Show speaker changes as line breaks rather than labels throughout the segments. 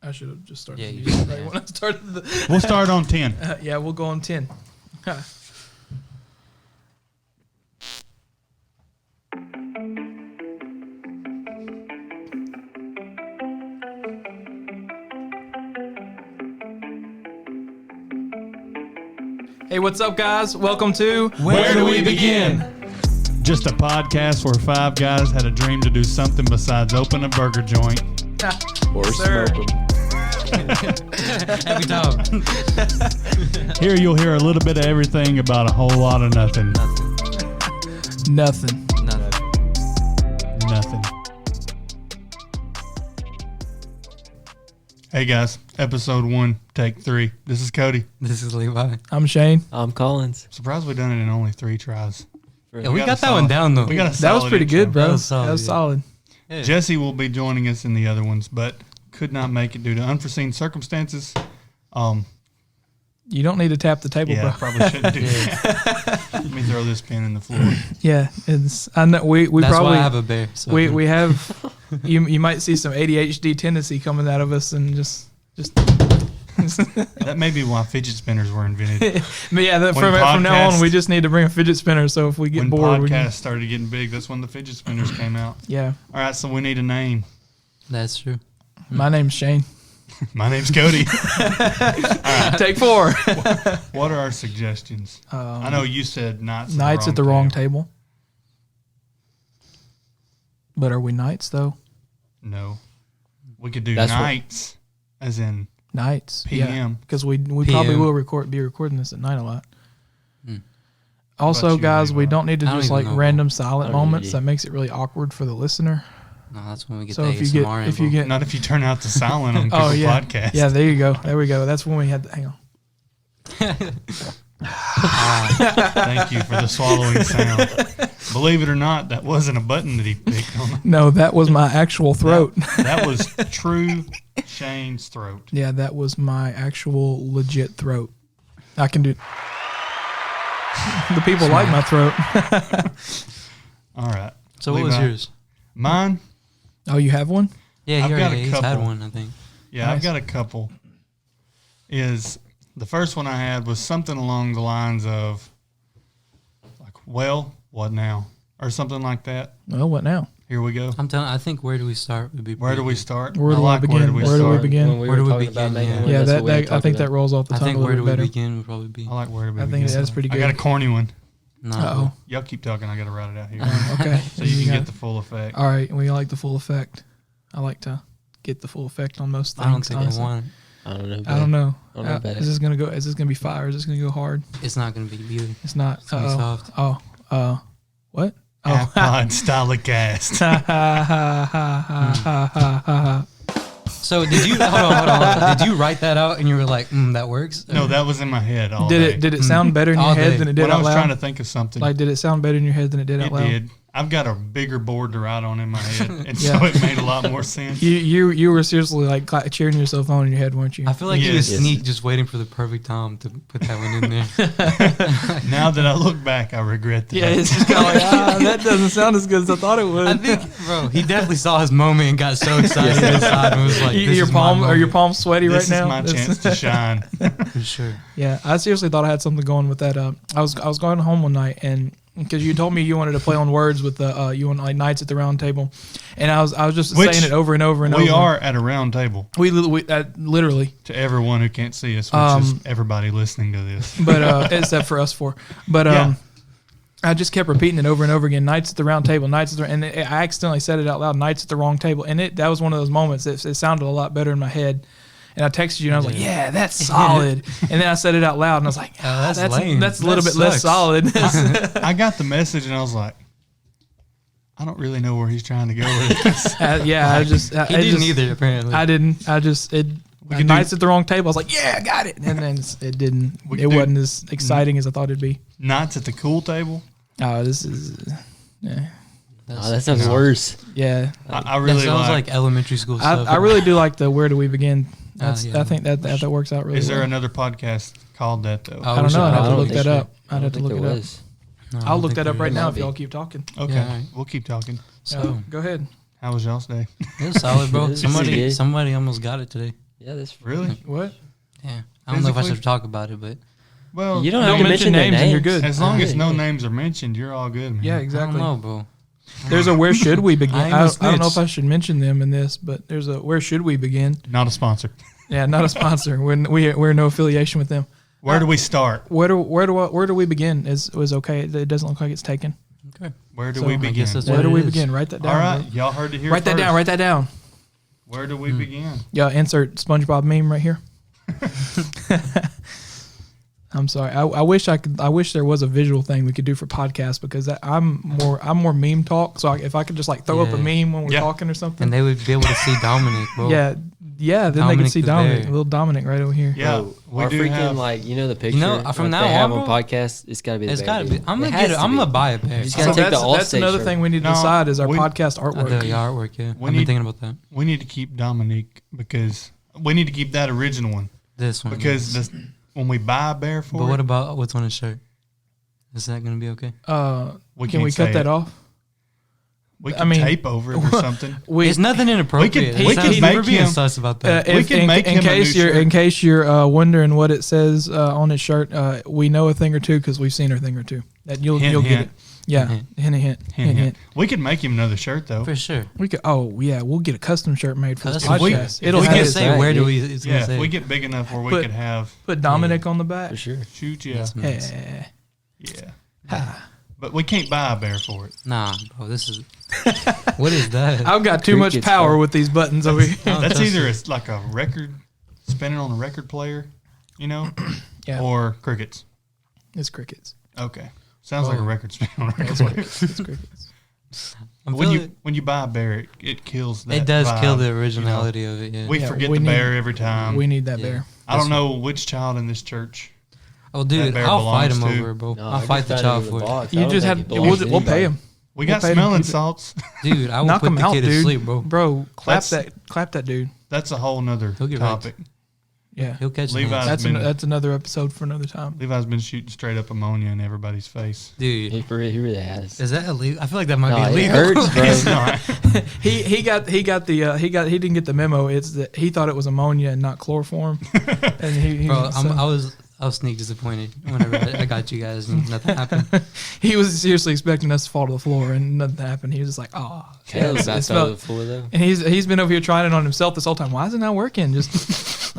I should have just started.
Yeah,
the
you
music
did,
right
yeah.
when I started the.
We'll start on 10.
Yeah, we'll go on 10. Hey, what's up, guys? Welcome to
Where Do We Begin?
Just a podcast where five guys had a dream to do something besides open a burger joint.
Or
Sir.
smoke them.
Every time.
Here you'll hear a little bit of everything about a whole lot of nothing.
Nothing.
Nothing. Hey guys, episode 1, take 3. This is Cody.
This is Levi.
I'm Shane.
I'm Collins.
Surprised we done it in only 3 tries.
Yeah, we
got
got
a
that one
solid-
down though.
We got a
That was
solid
pretty
intro.
good, bro.
That was solid,
That was
yeah.
solid.
Yeah.
Jesse will be joining us in the other ones, but could not make it due to unforeseen circumstances.
You don't need to tap the table,
Yeah, I
bro.
probably shouldn't do that. Let me throw this pen in the floor.
Yeah, it's. I know we
That's
probably
why I have a bear. So
we have. You might see some ADHD tendency coming out of us, and just.
That may be why fidget spinners were invented.
But yeah,
When
from now on,
podcast-
we just need to bring a fidget spinner. So if we get
When
bored, we
podcasts
can,
started getting big, that's when the fidget spinners came out.
yeah.
All right, so we need a name.
that's true.
My name's Shane.
My name's Cody.
Take 4.
What are our suggestions? I know you said
Knights at the wrong table. But are we knights though?
No. We could do
That's what-
nights, as in
Nights.
PM.
Because we probably
PM.
will be recording this at night a lot.
Hmm.
Also,
About you,
guys, we
Levi?
don't need to
I don't
just
even
like
know.
random silent
I don't
moments.
need-
That makes it really awkward for the listener.
No, that's when we get
So
the
if you
ASMR
get
involved.
Not if you turn out the silent on Pickle
Oh yeah,
Podcast.
yeah. There you go. There we go. That's when we had. Hang on.
Thank you for the swallowing sound. Believe it or not, that wasn't a button that he picked on.
No, that was my actual throat.
That was true Shane's throat.
Yeah, that was my actual legit throat. I can do. The people like my throat.
All right.
So what was
Levi.
yours?
Mine?
Oh, you have one?
Yeah,
I've
he
got a
already he's had
couple.
one, I think.
Yeah,
Nice.
I've got a couple. Is the first one I had was something along the lines of, like, well, what now? Or something like that.
Well, what now?
Here we go.
I'm telling. I think where do we start would be.
Where do
pretty
we
good.
start?
Where
I
do
like
we
where
begin?
do we
Where do we
start?
begin?
When we
Where
were
do we
talking
begin?
about making
Yeah.
one,
Yeah,
that's
that
what we were
I think
talking
that rolls off the
I
tongue
think
a
where
little
do
bit
we
better.
begin would probably be.
I like where do we
I
begin.
think that's pretty
I
good.
got a corny one.
No.
Uh-oh.
Y'all keep talking. I got to write it out here.
Okay.
So you can
got-
get the full effect.
All right, we like the full effect. I like to get the full effect on most things.
I don't think
honestly.
I want.
I don't know.
I don't know.
I don't know about
Is
it.
this gonna go? Is this gonna be fire? Is this gonna go hard?
It's not gonna be good.
It's not.
It's gonna be soft.
What?
Pod Stylecast.
Ha ha ha ha ha ha ha.
So did you hold on? Did you write that out and you were like, that works?
No, that was in my head all
Did
day.
it? Did it sound better in your
All
head
day.
than it did
when I
out
was
loud?
trying to think of something,
Like, did it sound better in your head than it did out
it
loud?
did. I've got a bigger board to write on in my head, and
Yeah.
so it made a lot more sense.
You were seriously like cheering yourself on in your head, weren't you?
I feel like you was
Yes.
sneak just waiting for the perfect time to put that one in there.
Now that I look back, I regret that.
Yeah, it's just kind of like that doesn't sound as good as I thought it would.
I think, bro, he definitely saw his moment and got so excited inside and was like, this
your
is my
palm, are your
moment.
palms sweaty
This
right
is
now?
my chance to shine.
For sure.
Yeah, I seriously thought I had something going with that. I was going home one night, and because you told me you wanted to play on words with the you want like Knights at the Round Table, and I was just
Which
saying it over and over and over.
We are at a round table
we literally,
to everyone who can't see us, which is everybody listening to this.
but except for us four. But
Yeah.
I just kept repeating it over and over again. Knights at the Round Table, Knights at the, and I accidentally said it out loud. Knights at the wrong table, and that was one of those moments. It sounded a lot better in my head. And I texted you and I was like, "Yeah, that's solid." And then I said it out loud and I was like,
that's lame.
That's a little
That
bit less
sucks."
solid."
I got the message and I was like, I don't really know where he's trying to go with this.
Yeah, I just
He didn't either, apparently.
I didn't. I just
could
Knights
do-
at the wrong table. I was like, "Yeah, I got it," and then it didn't.
We
It
could do-
wasn't as exciting as I thought it'd be.
Knights at the cool table.
Oh, this is. Yeah,
Oh, that sounds worse.
yeah.
I
That
really
sounds
like.
like elementary school stuff.
I really do like the "Where do we begin?" That's,
yeah.
I think that works out really
Is there
well.
another podcast called that though?
Oh,
I don't know. I'd have to
I don't
look
think
that
so.
up. I'd have to look it up.
No, I
I'll
don't
look
think
that up
there
right
is.
now if
might
y'all
be.
keep talking.
Okay,
Yeah, all right.
we'll keep talking.
So
Go ahead.
How was y'all's day?
it was solid, bro.
It was pretty good.
Somebody almost got it today.
Yeah, that's
Really?
What?
Yeah. I don't know if I
Physically?
should talk about it, but
Well,
You don't
Don't
have to
mention
mention their
names and you're
names.
good.
as long as no
Yeah.
names are mentioned, you're all good, man.
Yeah,
I
exactly.
don't know, bro.
There's a where should we begin?
I ain't
I
no
don't know if
snitch.
I should mention them in this, but there's a where should we begin?
Not a sponsor.
Yeah, not a sponsor. We're no affiliation with them.
Where do we start?
Where do we begin? Is okay. It doesn't look like it's taken.
Okay.
Where do
So,
we
I
begin?
guess that's
Where
what
do
it
we
is.
begin? Write that down.
All right,
bro.
y'all heard it here
Write that
first.
down. Write that down.
Where do we begin?
Yeah, insert SpongeBob meme right here. I'm sorry. I wish I could. I wish there was a visual thing we could do for podcasts because I'm more meme talk. So if I could just like throw up a
Yeah.
meme when we're
Yeah.
talking or something.
And they would be able to see Dominic, bro.
Yeah. Then they
Dominic
can see
the
Dominic,
bear.
little Dominic right over here.
Yeah,
Bro,
we
our
do
freaking
have.
like the picture.
from
like
now
they have
on,
on
bro,
podcasts. It's got to be. The
It's
bear,
got to be.
dude.
I'm
It
gonna
has
get it.
to
I'm
be.
gonna buy a pair.
He's
So
gotta take the
that's
Allstate
another
shirt.
thing we need to
No,
decide is our
we-
podcast
The
artwork.
artwork, yeah.
We
I've
need-
been thinking about that.
We need to keep Dominique because we need to keep that original one
This one.
because
yes.
when we buy a bear for
But
it,
what about what's on his shirt? Is that gonna be okay?
Can
can't
we
say
cut that
it.
off?
We
I
can
mean-
tape over it or something.
It's nothing inappropriate.
we could
We're
make
being
him-
sus about that.
We can make him a new shirt.
in case you're wondering what it says on his shirt, we know a thing or two because we've seen a thing or two. That you'll
Hint,
get
hint.
it. Yeah,
Hint.
hint.
Hint, hint. We could make him another shirt though.
For sure.
We could. Oh yeah, we'll get a custom shirt made for this
Custom.
podcast.
We-
It'll
we
have
can
his-
say
right,
where do
yeah.
we? It's
Yeah,
gonna
if
say.
we get big enough where we
Put-
could have
put Dominic on the back.
For sure.
shoot, yeah,
Yes, man.
Yeah.
yeah. But we can't buy a bear for it.
Nah, bro. This is. What is that?
I've got too much
Crickets,
power
bro.
with these buttons over here.
Don't
That's
touch
either
it.
like a record spinning on a record player,
Yeah,
or crickets.
it's crickets.
Okay, sounds like a
Whoa.
record spinning on a record
It's
player.
crickets. It's crickets.
I'm
When
feeling
you buy a bear, it kills that.
it does kill
vibe,
the
you know.
originality of it. Yeah.
We
Yeah,
forget
we
the
need-
bear every time.
We need that
Yeah.
bear.
I don't know which child in this church.
Oh, dude,
bear
I'll fight him
belongs to.
over, it, bro.
No,
I'll fight the child for it.
You just have. We'll pay him.
We
We'll
got
pay him,
smelling
keep it.
salts.
Dude, I will
Knock
put
him
the
out,
kid
dude.
to sleep, bro.
Bro,
That's-
clap that dude.
That's a whole nother
He'll get
topic.
Yeah,
He'll catch
Levi's
hands.
been-
that's another episode for another time.
Levi's been shooting straight up ammonia in everybody's face.
Dude,
He really has.
is that illegal? I feel like that might
No,
be
it
illegal.
hurts, bro.
It's not.
He didn't get the memo. It's that he thought it was ammonia and not chloroform. And he
Bro,
so-
I was sneak disappointed whenever I got you guys and nothing happened.
he was seriously expecting us to fall to the floor and nothing happened. He was just like, oh,
Caleb's
it
not
smelled-
so the floor though.
And he's been over here trying it on himself this whole time. Why is it not working? Just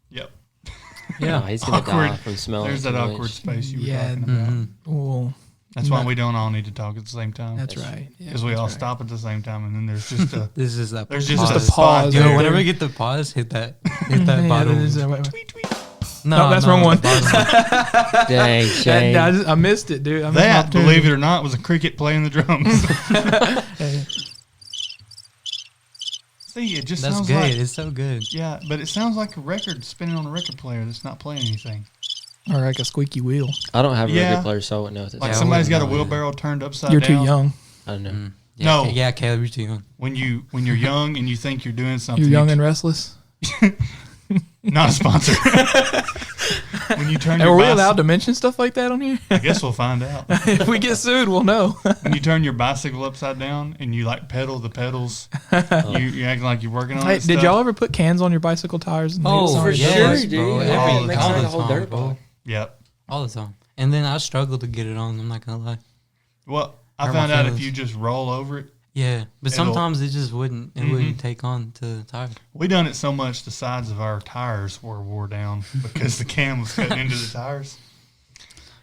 Yep.
No, he's gonna
Awkward.
die from smelling.
There's
too
that
much.
awkward space you were
Yeah.
talking about.
Mhm.
Well,
That's why
not-
we don't all need to talk at the same time.
that's right. Yeah,
Because we all
that's right.
stop at the same time, and then there's just a
This is that.
there's just
pause.
a spot
pause.
Yo,
there.
whenever you get the pause, hit that
Yeah,
bottom.
that is- wait.
Tweet, tweet.
No, that's wrong one.
bottom.
Dang, Shane.
I missed it, dude. I missed my
That,
opportunity.
believe it or not, was a cricket playing the drums.
Hey,
See, it just
That's
sounds
good.
like
It's so good.
yeah, but it sounds like a record spinning on a record player that's not playing anything.
or like a squeaky wheel.
I don't have a
Yeah.
record player, so I wouldn't know what to
Like
Yeah, I
somebody's got a
wouldn't know,
wheelbarrow turned upside
You're
down.
too young.
I don't know.
Mm. Yeah,
No.
yeah, Caleb, you're too young.
When you're young and you think you're doing something,
You're young and restless.
not a sponsor. When you turn
Are
your
we
bicycle,
allowed to mention stuff like that on here?
I guess we'll find out.
If we get sued, we'll know.
When you turn your bicycle upside down and you like pedal the pedals, you're acting like you're working on
Hey,
it.
did y'all ever put cans on your bicycle tires? And make it
Oh,
sound
for
like
sure,
that?
dude.
bro.
Yeah,
all
Every,
the
all
time.
the
A whole
time,
dirt
bro.
bike.
Yep.
All the time. And then I struggled to get it on. I'm not gonna lie.
Well, I
Hurt my
found out if
feelings.
you just roll over it.
Yeah, but
It'll-
sometimes it just wouldn't. It
Mhm.
wouldn't take on to the tire.
We done it so much the sides of our tires were wore down because the can was cutting into the tires.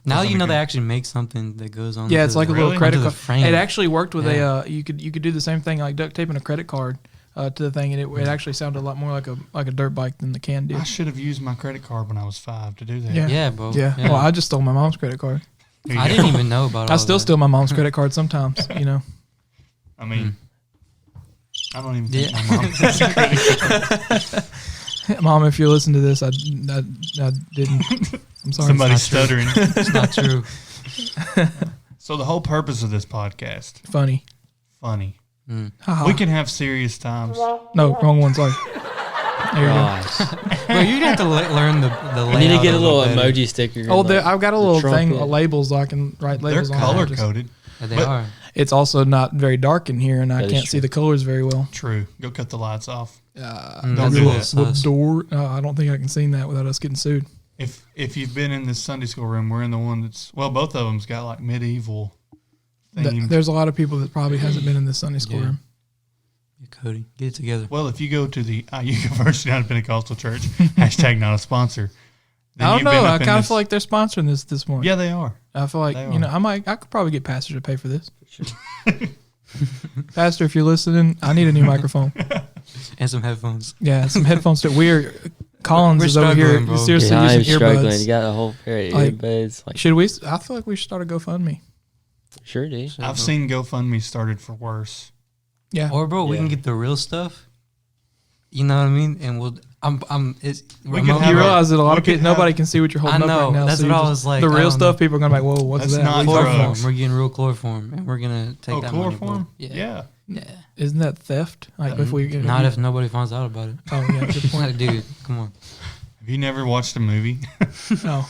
Now
Sounds
you know
like
they
a-
actually make something that goes on.
Yeah,
to
it's like a
the-
little
Really?
credit
onto the
card.
frame.
It actually worked with
Yeah.
you could do the same thing like duct taping a credit card to the thing, and it actually sounded a lot more like a dirt bike than the can did.
I should have used my credit card when I was 5 to do that.
Yeah.
Yeah, bro.
Yeah. Well, I just stole my mom's credit card.
Here you
I
go.
didn't even know about.
I
all
still
that.
steal my mom's credit card sometimes. You know.
I mean, I don't even think
Yeah.
my mom has a credit card.
Mom, if you're listening to this, I didn't. I'm sorry.
Somebody's
not true.
stuttering.
It's not true.
So the whole purpose of this podcast,
Funny.
funny.
Haha.
We can have serious times.
No, wrong one. Sorry. There you go.
Gosh.
Bro, you have to learn the
We need to
layout
get a little
better.
emoji sticker.
Oh,
and,
there,
like,
I've got a
the
little thing,
trumpet.
labels I can write
They're
labels on.
color
Just-
coded.
Yeah, they
But-
are.
it's also not very dark in here, and I
That is
can't see
true.
the colors very well.
True. Go cut the lights off.
Don't
Don't
do
do
that.
that.
The door. I don't think I can see that without us getting sued.
If you've been in this Sunday school room, we're in the one that's both of them's got like medieval themed.
There's a lot of people that probably hasn't been in this Sunday school
Yeah.
room.
Yeah, Cody, get it together.
Well, if you go to the University United Pentecostal Church, hashtag not a sponsor. then
I don't
you've been
know.
up
I
in
kind of
this-
feel like they're sponsoring this morning.
Yeah, they are.
I feel like
They
I could probably get Pastor to pay for this. Pastor, if you're listening, I need a new microphone.
And some headphones.
Yeah, some headphones. Collins
We're
is over here
struggling, bro.
seriously
Yeah, I'm
using
struggling. You
earbuds.
got a whole pair of
Like,
earbuds. Like,
Should we? I feel like we should start a GoFundMe.
sure, dude.
I've seen GoFundMe started for worse.
Yeah.
Or bro, we can
Yeah.
get the real stuff. You know what I mean? And it's
We
remote.
can have
You
a-
realize that a lot
we
of people,
could have-
nobody can see what you're holding
I
up
know,
right now.
that's
so
what
you
I
just-
was like,
The
I
real
don't
stuff,
know.
people are gonna be like, "Whoa, what's
That's
that?"
not
What is that?
drugs.
Chloroform. We're getting real chloroform, and we're gonna take that money, bro.
chloroform?
Yeah.
Isn't that theft? Like if we
Not if nobody finds out about it.
Oh yeah, good point.
Like, dude, come on.
Have you never watched a movie?
No,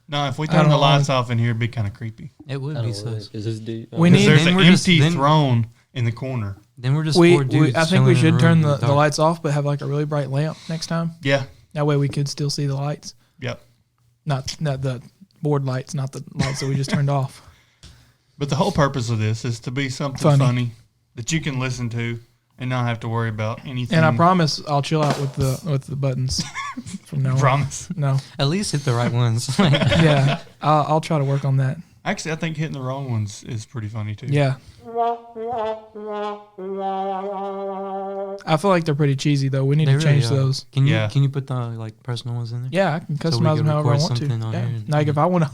No, if we
I
turn
don't
the
know.
lights off in here, it'd be kind of creepy.
It would
I
be
don't know.
sus.
Is this dude?
We
Because
need-
there's
then
an
we're just-
empty
then-
throne in the corner.
Then we're just four dudes.
I think
chilling
we
in a
should
room
turn
in
the
dark.
lights off, but have like a really bright lamp next time.
Yeah.
That way we could still see the lights,
Yep.
not the board lights, not the lights that we just turned off.
But the whole purpose of this is to be something funny that you can listen to and not have to worry about anything.
And I promise I'll chill out with the buttons from now on.
Promise.
No,
At least hit the right ones.
yeah, I'll try to work on that.
Actually, I think hitting the wrong ones is pretty funny too.
Yeah. I feel like they're pretty cheesy though. We need
They
to
really
change
are.
those.
Can you
Yeah.
Can you put the like personal ones in there?
Yeah, I can
So we
customize
can
them however I
record
want to.
something on
Yeah.
here and-
Like if I want to,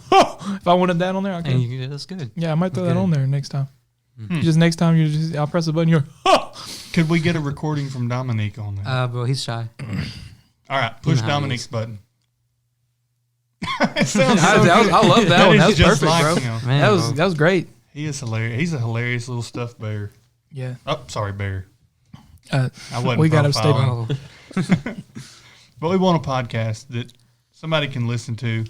if I wanted that on there, I
And
can.
you, that's good.
Yeah, I might throw that
Okay.
on there next time.
Hmm.
Just next time I'll press the button. You're
Could we get a recording from Dominique on there?
Bro, he's shy.
All right, push
know how it
Dominique's
is.
button. It sounds so
I
good.
love that one.
is
That was
just
perfect,
like
bro.
him.
Man, bro.
That was great.
He is hilarious. He's a hilarious little stuffed bear.
Yeah.
Oh, sorry, bear.
Uh,
I wasn't.
we got to stay.
profiling.
Oh,
But we want a podcast that somebody can listen to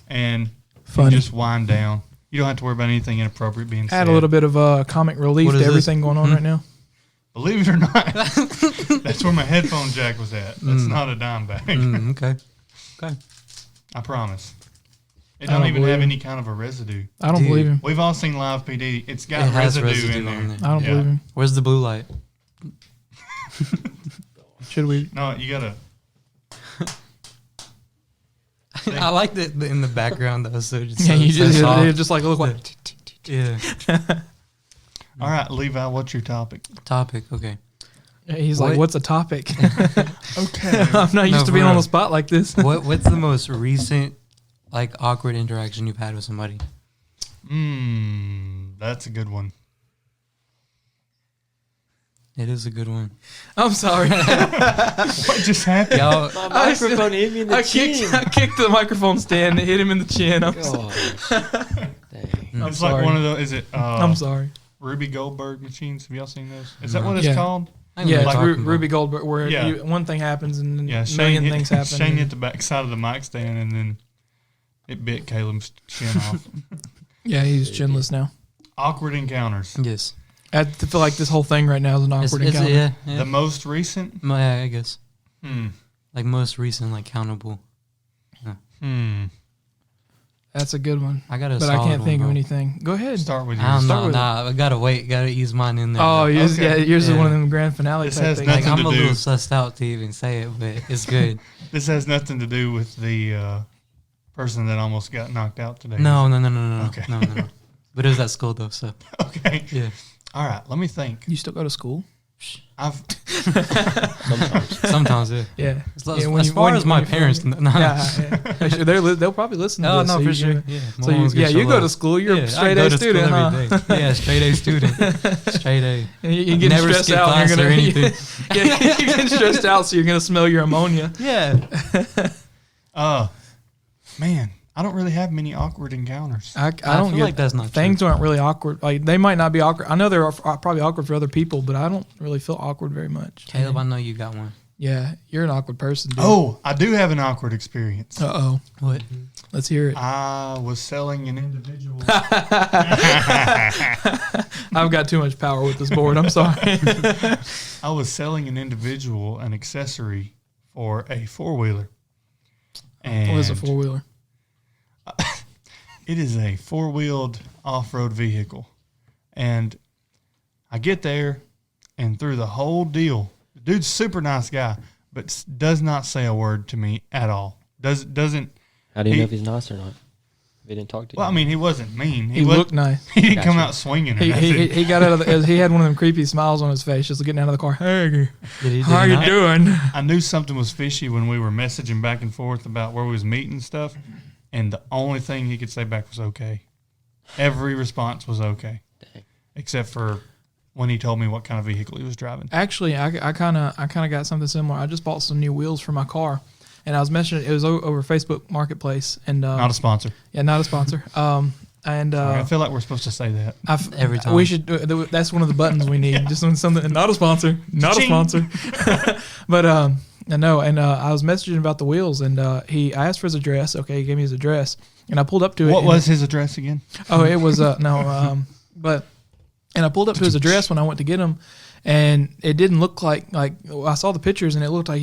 and
Funny.
just wind down. You don't have to worry about anything inappropriate being said.
Add a little bit of comic relief
What
to
is this?
everything going on right now.
Believe it or not, that's where my headphone jack was at. That's not a dime bag.
okay. Okay.
I promise. It
I
don't
don't
even have
believe
any kind of a residue.
I don't
Dude.
believe him.
We've all seen Live PD. It's got
It has
residue, in
residue
there.
on there.
I don't
Yeah.
believe him.
Where's the blue light?
Should we?
No, you gotta.
I like that in the background though. So just
Yeah, you
so
just
soft.
just like look like.
Yeah.
All right, Levi, what's your topic?
Topic. Okay.
He's like,
What?
"What's a topic?"
Okay.
I'm not used
No,
to
for
being on
real.
the spot like this.
What's the most recent like awkward interaction you've had with somebody?
That's a good one.
It is a good one.
I'm sorry.
What just happened?
Y'all,
My microphone hit me in the
I
chin.
kicked the microphone stand and hit him in the chin. I'm
Gosh. Dang.
I'm
It's
sorry.
like one of those. Is it?
I'm sorry.
Ruby Goldberg machines. Have y'all seen those? Is that what it's
Yeah.
called?
I know
Yeah,
what
it's
you're talking about.
Ruby Goldberg, where
Yeah.
one thing happens and then
Yeah,
a million things happen.
Shane
and-
hit the back side of the mic stand, and then it bit Caleb's chin off.
yeah, he's chinless now.
Awkward encounters.
Yes.
I feel like this whole thing right now is an awkward
It's-
encounter.
yeah. Yeah.
The most recent.
Yeah, I guess.
Hmm.
Like most recent, like countable.
Hmm.
That's a good one.
I got a
But I
solid
can't
one,
think of
bro.
anything. Go ahead.
Start with
I
yours.
don't
Start
know.
with
Nah, I gotta wait. Gotta ease mine in there.
Oh,
bro.
yours,
Okay.
yeah, yours is
Yeah.
one of them grand finale
This
type
has
things.
Like
nothing
I'm a
to do.
little sussed out to even say it, but it's good.
This has nothing to do with the person that almost got knocked out today.
No.
Okay.
No. But it was at school though, so
Okay.
yeah.
All right. Let me think.
You still go to school?
I've
Sometimes, yeah.
Yeah.
As,
Yeah, when
as
you-
far
when
as
you-
my
when you
parents,
film
no.
Yeah. Sure, they'll probably listen to
Oh
this.
no,
so
for
you
sure.
can-
Yeah. My
So
mom's gonna
you
show
go
up.
to school. You're
Yeah,
a
I
straight
go
A
to
student,
school
huh?
every day. Yeah, straight A student. Straight A.
And you get
Never
stressed
skip
out.
class
And you're
or
gonna,
anything.
yeah, you're getting stressed out, so you're gonna smell your ammonia.
Yeah.
man, I don't really have many awkward encounters.
I
I
don't
feel
get
like that's not
things aren't really awkward. Like they might not be awkward. I know they're probably awkward for other people, but I don't really feel awkward very much.
Caleb, I know you got one.
Yeah, you're an awkward person, dude.
Oh, I do have an awkward experience.
Uh-oh.
What?
Let's hear it.
I was selling an individual.
I've got too much power with this board. I'm sorry.
I was selling an individual an accessory for a 4-wheeler. And
What is a 4-wheeler?
it is a 4-wheeled off-road vehicle. And I get there, and through the whole deal, the dude's a super nice guy, but does not say a word to me at all. Doesn't.
How do you know if he's nice or not? If he didn't talk to you.
Well, I mean, he wasn't mean.
He looked nice.
He didn't come
Gotcha.
out swinging or
He,
nothing.
he got out of the, he had one of them creepy smiles on his face, just getting out of the car. Hey,
Did
how
he
you
not?
doing?
I knew something was fishy when we were messaging back and forth about where we was meeting and stuff, and the only thing he could say back was okay. Every response was okay,
Dang.
except for when he told me what kind of vehicle he was driving.
Actually, I kind of got something similar. I just bought some new wheels for my car, and I was mentioning it was over Facebook Marketplace, and
Not a sponsor.
yeah, not a sponsor. And
I feel like we're supposed to say that.
Every time.
we should. That's one of the buttons we need. Just something. Not a sponsor. Not a
Cha-ching.
sponsor. But I know. And I was messaging about the wheels, and I asked for his address. Okay, he gave me his address, and I pulled up to it.
What
and-
was his address again?
Oh, it was but and I pulled up to his address when I went to get him, and it didn't look like I saw the pictures and it looked like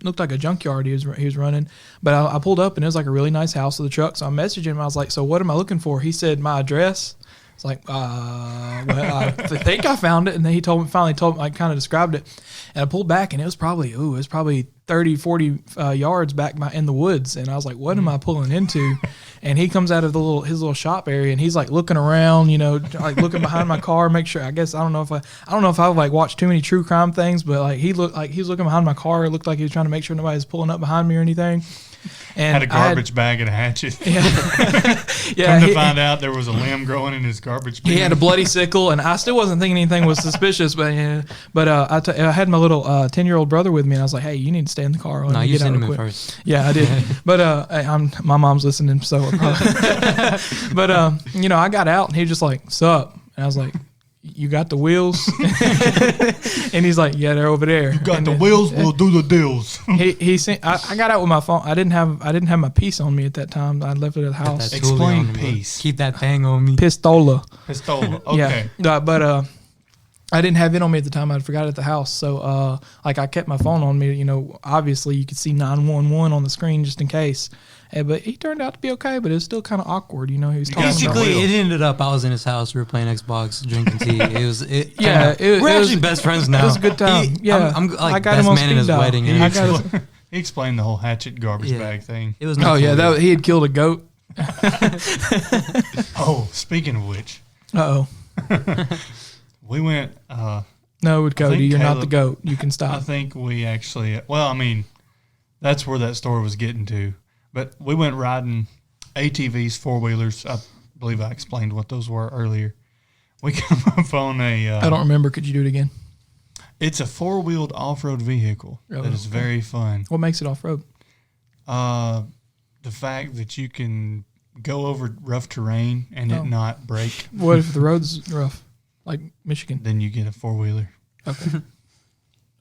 looked like a junkyard he was running. But I pulled up and it was like a really nice house with a truck. So I messaged him. I was like, "So what am I looking for?" He said, "My address." It's like, well, I think I found it, and then he finally told me, like, kind of described it, and I pulled back, and it was probably 30, 40 yards back in the woods, and I was like, what am I pulling into? And he comes out of his little shop area, and he's like looking around, like looking behind my car, make sure. I don't know if I like watched too many true crime things, but like he looked like he was looking behind my car. It looked like he was trying to make sure nobody was pulling up behind me or anything. And
Had a garbage bag and a hatchet.
Yeah,
Come to find out, there was a limb growing in his garbage bin.
he had a bloody sickle, and I still wasn't thinking anything was suspicious. But I had my little 10-year-old brother with me, and I was like, "Hey, you need to stay in the car."
No, you
get out
sent him
real
in
quick."
first.
Yeah, I did. But my mom's listening, so. But I got out, and he was just like, "Sup?" And I was like, "You got the wheels?" And he's like, "Yeah, they're over there."
You got
And
the
then-
wheels, we'll do the deals.
He sent. I got out with my phone. I didn't have my piece on me at that time. I left it at the house.
That
Explain
toolie on him, bro.
peace.
Keep that thing on me.
Pistola.
Pistola. Okay.
Yeah, but I didn't have it on me at the time. I forgot it at the house. So I kept my phone on me. Obviously you could see 911 on the screen just in case. But he turned out to be okay. But it was still kind of awkward. He was talking
guys
about.
wheel.
Basically, it ended up I was in his house. We were playing Xbox, drinking tea.
Yeah, it
we're
was-
actually best friends now.
It was a good time. Yeah,
I'm
I
like
got
best
him on
man in
speed
his
dial.
wedding.
He
And
got
He explained the whole hatchet garbage
Yeah.
bag thing.
it was
Oh yeah,
cool.
he had killed a goat.
Oh, speaking of which,
Uh oh.
we went.
No, Cody,
think
you're not the
Caleb-
goat. You can
I
stop.
think we actually. Well, I mean, that's where that story was getting to. But we went riding ATVs, 4-wheelers. I believe I explained what those were earlier. We come up on a.
I don't remember. Could you do it again?
It's a 4-wheeled off-road vehicle
Oh,
that is
okay.
very fun.
What makes it off road?
The fact that you can go over rough terrain and
Oh.
it not break,
What if the road's rough, like Michigan?
then you get a 4-wheeler
Okay.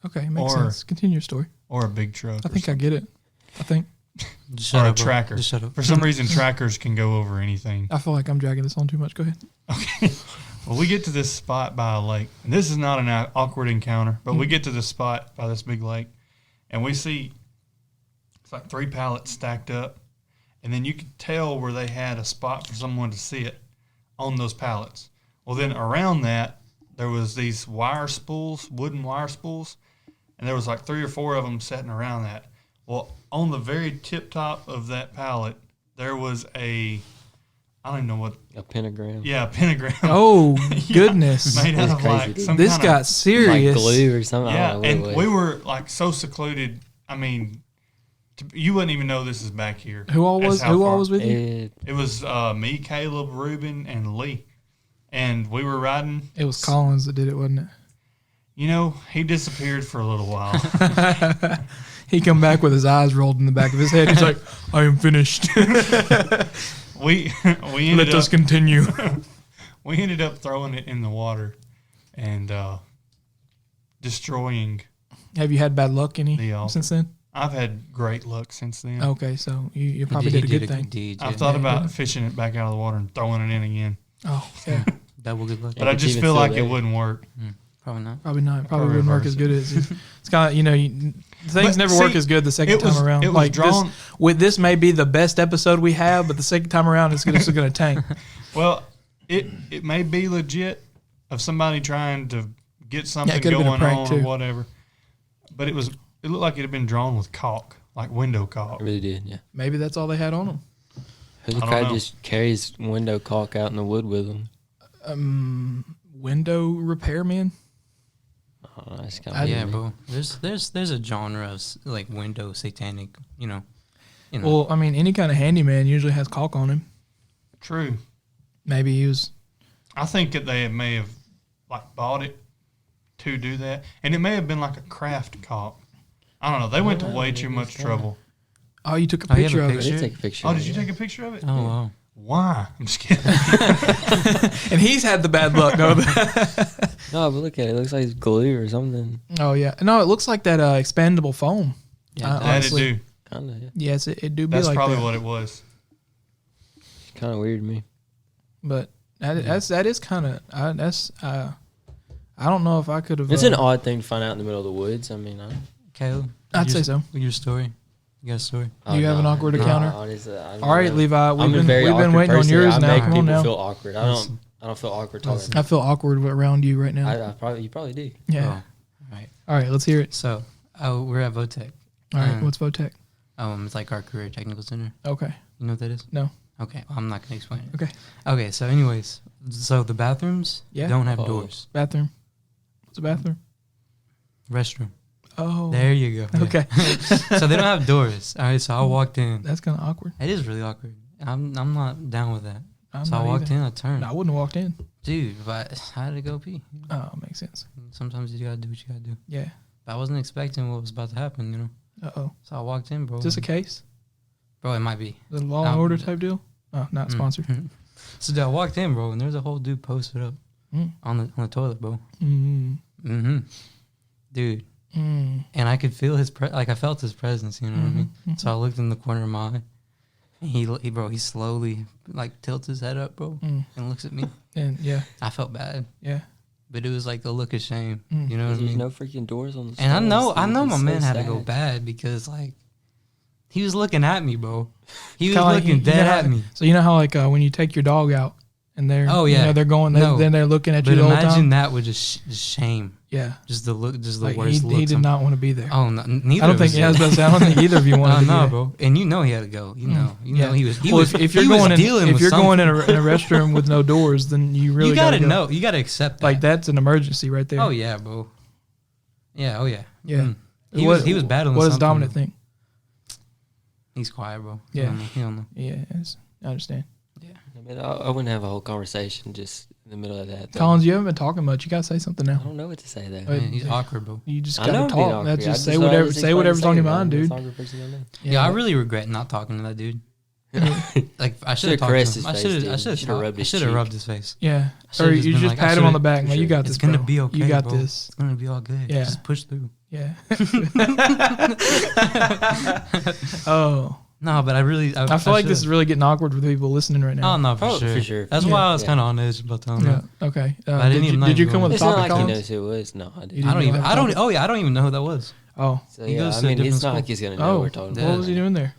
Okay, makes
Or-
sense. Continue your story.
or a big truck.
I think I get it. I think
Just
or
shut
a
up, bro.
tracker.
Just shut up.
For some reason, trackers can go over anything.
I feel like I'm dragging this on too much. Go ahead.
Well, we get to this spot by a lake. And this is not an awkward encounter, but we get to this spot by this big lake, and we see it's like 3 pallets stacked up, and then you could tell where they had a spot for someone to sit on those pallets. Well, then around that, there was these wooden wire spools, and there was like 3 or 4 of them sitting around that. Well, on the very tip top of that pallet, there was I don't even know what.
A pentagram.
Yeah, a pentagram.
Oh goodness,
Made out
That's
of
crazy,
like
dude.
some
this
kind
got
of,
serious.
Like glue or something. I
yeah,
don't know
and
what it
we
was.
were like so secluded. I mean, you wouldn't even know this is back here.
Who all
That's
was
how
who
far-
all was with you?
It was me, Caleb, Ruben, and Lee, and we were riding.
It was Collins that did it, wasn't it?
He disappeared for a little while.
He come back with his eyes rolled in the back of his head. He's like, "I am finished.
we
Let us continue."
we ended up throwing it in the water and destroying
Have you had bad luck any
Deal.
since then?
I've had great luck since then.
Okay, so you probably did a good thing.
deed,
I've
yeah.
thought
Yeah,
about
yeah.
fishing it back out of the water and throwing it in again.
Oh, yeah.
Double good luck.
But
Yeah,
I
but
just
even
feel
still
like
there.
it wouldn't work.
Probably not.
Probably not. Probably
Probably
wouldn't work
reverse
as good as it's kind of things
But
never
see,
work as good the second
it was-
time around.
it was
Like
drawn-
this may be the best episode we have, but the second time around it's going to tank.
Well, it may be legit of somebody trying to get something
could've been a
going
prank
on
too.
or whatever. But it looked like it had been drawn with caulk, like window caulk.
It really did, yeah.
Maybe that's all they had on them.
Who
I don't
crowd
know.
just carries window caulk out in the wood with them?
Window repairman.
Oh, that's kind
I-
of
Yeah, bro. There's a genre of like window satanic. You know.
Well, I mean, any kind of handyman usually has caulk on him.
True.
Maybe he was.
I think that they may have like bought it to do that, and it may have been like a craft caulk. I don't know. They went to way too much trouble.
Oh, you took a
Oh, you have
picture
a
of
picture?
it,
They take a picture.
Oh,
of
did you
it.
take a picture of it?
Oh wow.
Why? I'm just kidding.
and he's had the bad luck. No,
No, but look at it. It looks like it's glue or something.
oh yeah, no, it looks like that expandable foam.
Yeah,
That it
honestly,
do.
Kind of, yeah.
yes, it do be
That's
like
probably
that.
what it was.
Kind of weird to me.
But that is kind of I don't know if I could have.
It's an odd thing to find out in the middle of the woods. I mean,
Caleb,
I'd say so.
With your story, you got a story?
You have an awkward encounter?
Honestly, I don't
All right,
know.
Levi,
I'm a
we've
very
been
awkward
waiting on
person.
yours
I
now.
make
Come on
people
now.
feel awkward. I don't feel awkward talking.
I feel awkward around you right now.
You probably do.
Yeah.
Oh, right.
All right, let's hear it.
So, we're at Votech.
All right, what's Votech?
It's like our career technical center.
Okay.
You know what that is?
No.
Okay, well, I'm not gonna explain it.
Okay.
Okay. So, anyways, the bathrooms don't have doors.
Bathroom. What's a bathroom?
Restroom.
Oh.
There you go. Yeah.
Okay.
So they don't have doors. All right. So I walked in.
That's kind of awkward.
It is really awkward. I'm not down with that.
I'm
So I
not
walked
either.
in. I turned.
I wouldn't have walked in.
Dude, but I had to go pee.
Oh, makes sense.
Sometimes you gotta do what you gotta do.
Yeah.
But I wasn't expecting what was about to happen, you know.
Uh-oh.
So I walked in, bro.
Is this a case?
Bro, it might be.
Is it a Law and Order type deal? Oh, not sponsored.
So dude, I walked in, bro, and there's a whole dude posted up on the toilet, bro.
Mm.
Dude.
Mm.
And I could feel his I felt his presence, you know what I mean? So I looked in the corner of my eye. And he slowly like tilts his head up, bro, and looks at me.
And yeah.
I felt bad.
Yeah.
But it was like a look of shame. You know what I
There's
mean?
no freaking doors on the.
And I know
stairs.
my
It's
man
so
had to go
sad.
bad because like he was looking at me, bro. He was
Kinda like,
looking
you know
dead
how-
at me.
So you know how like when you take your dog out and they're
Oh, yeah.
they're going
No.
then they're looking at you
But
the whole
imagine
time.
that with just shame.
Yeah.
Just the look, just the
Like
worst look.
he did not want to be there.
Oh, no, neither.
I don't
of
think
us
yeah, I was
did.
about to say, I don't think either of you wanted
Oh
to be
no,
there.
bro. And you know he had to go. You know he was. He
well,
was.
if
he
you're
was
going in,
dealing
if
with
you're going in
something.
a restroom with no doors, then you really
you gotta
go.
know. You gotta accept that.
Like that's an emergency right there.
Oh yeah, bro. Yeah. Oh yeah.
Yeah.
Mm. He was battling.
What does
something.
Dominic think?
He's quiet, bro.
Yeah.
He don't know.
Yeah, I understand.
I mean, I wouldn't have a whole conversation just in the middle of that. though.
Collins, you haven't been talking much. You gotta say something
I
now.
don't know what to say though.
Wait.
Man, he's awkward, bro.
You just
I
gotta
know I'm being
talk.
awkward.
That's
I
just say
thought I
whatever.
was
Say
explaining
whatever's on your
second,
mind,
I'm the
dude.
most awkward person I know.
Yeah, I really regret not talking to that dude. Like I should have
Should've
talked
caressed
to him.
his
I
face,
should
dude.
have. I should
Should've
have
rubbed his
I should have
cheek.
rubbed his face.
Yeah.
should've
Or
just
you
been
just
like, I
pat him on the
should've-
back. Man, you got this.
It's gonna
bro.
be okay.
You got
bro.
this.
It's gonna be all good.
Yeah.
Just push through.
Yeah. Oh.
No, but I
I feel like this is really getting awkward for people listening right now.
Oh no,
Oh,
for
for
sure.
sure.
That's
Yeah.
why I was
Yeah.
kind of on edge about telling
Yeah.
him.
Okay.
I didn't even know
did you
you
come
were
with a
It's not
topic,
like he
Collins?
knows who it was. No, I
You
didn't.
I don't
didn't
even.
know
I don't.
topic?
Oh yeah, I don't even know who that was.
Oh.
So
He
yeah,
goes
I
to a
mean,
different
it's not
school.
like he's gonna know
Oh.
what we're talking
Yeah.
What
about.
was he doing there?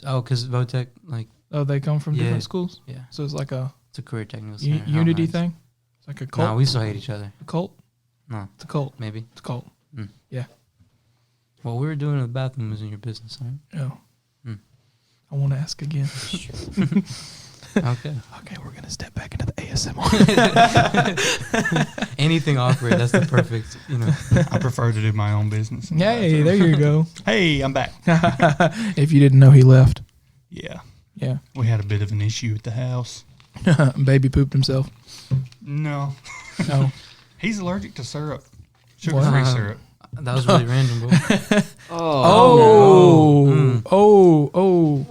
Oh, because Votech, like,
Oh, they come from
Yeah.
different schools.
yeah,
So it's like a
it's a career technical center. How
unity
nice.
thing. It's like a cult.
No, we still hate each other.
A cult.
No,
It's a cult.
maybe.
It's a cult.
What we were doing in the bathroom was in your business, right?
Oh.
Hmm.
I want to ask again.
Okay.
Okay, we're gonna step back into the ASMR.
Anything awkward, that's the perfect, you know.
I prefer to do my own business.
Hey, there you go.
Hey, I'm back.
If you didn't know, he left.
Yeah,
Yeah.
we had a bit of an issue at the house.
Baby pooped himself.
No,
No.
he's allergic to syrup, sugar-free
Wow.
syrup.
That was really random, bro.
Oh. Oh.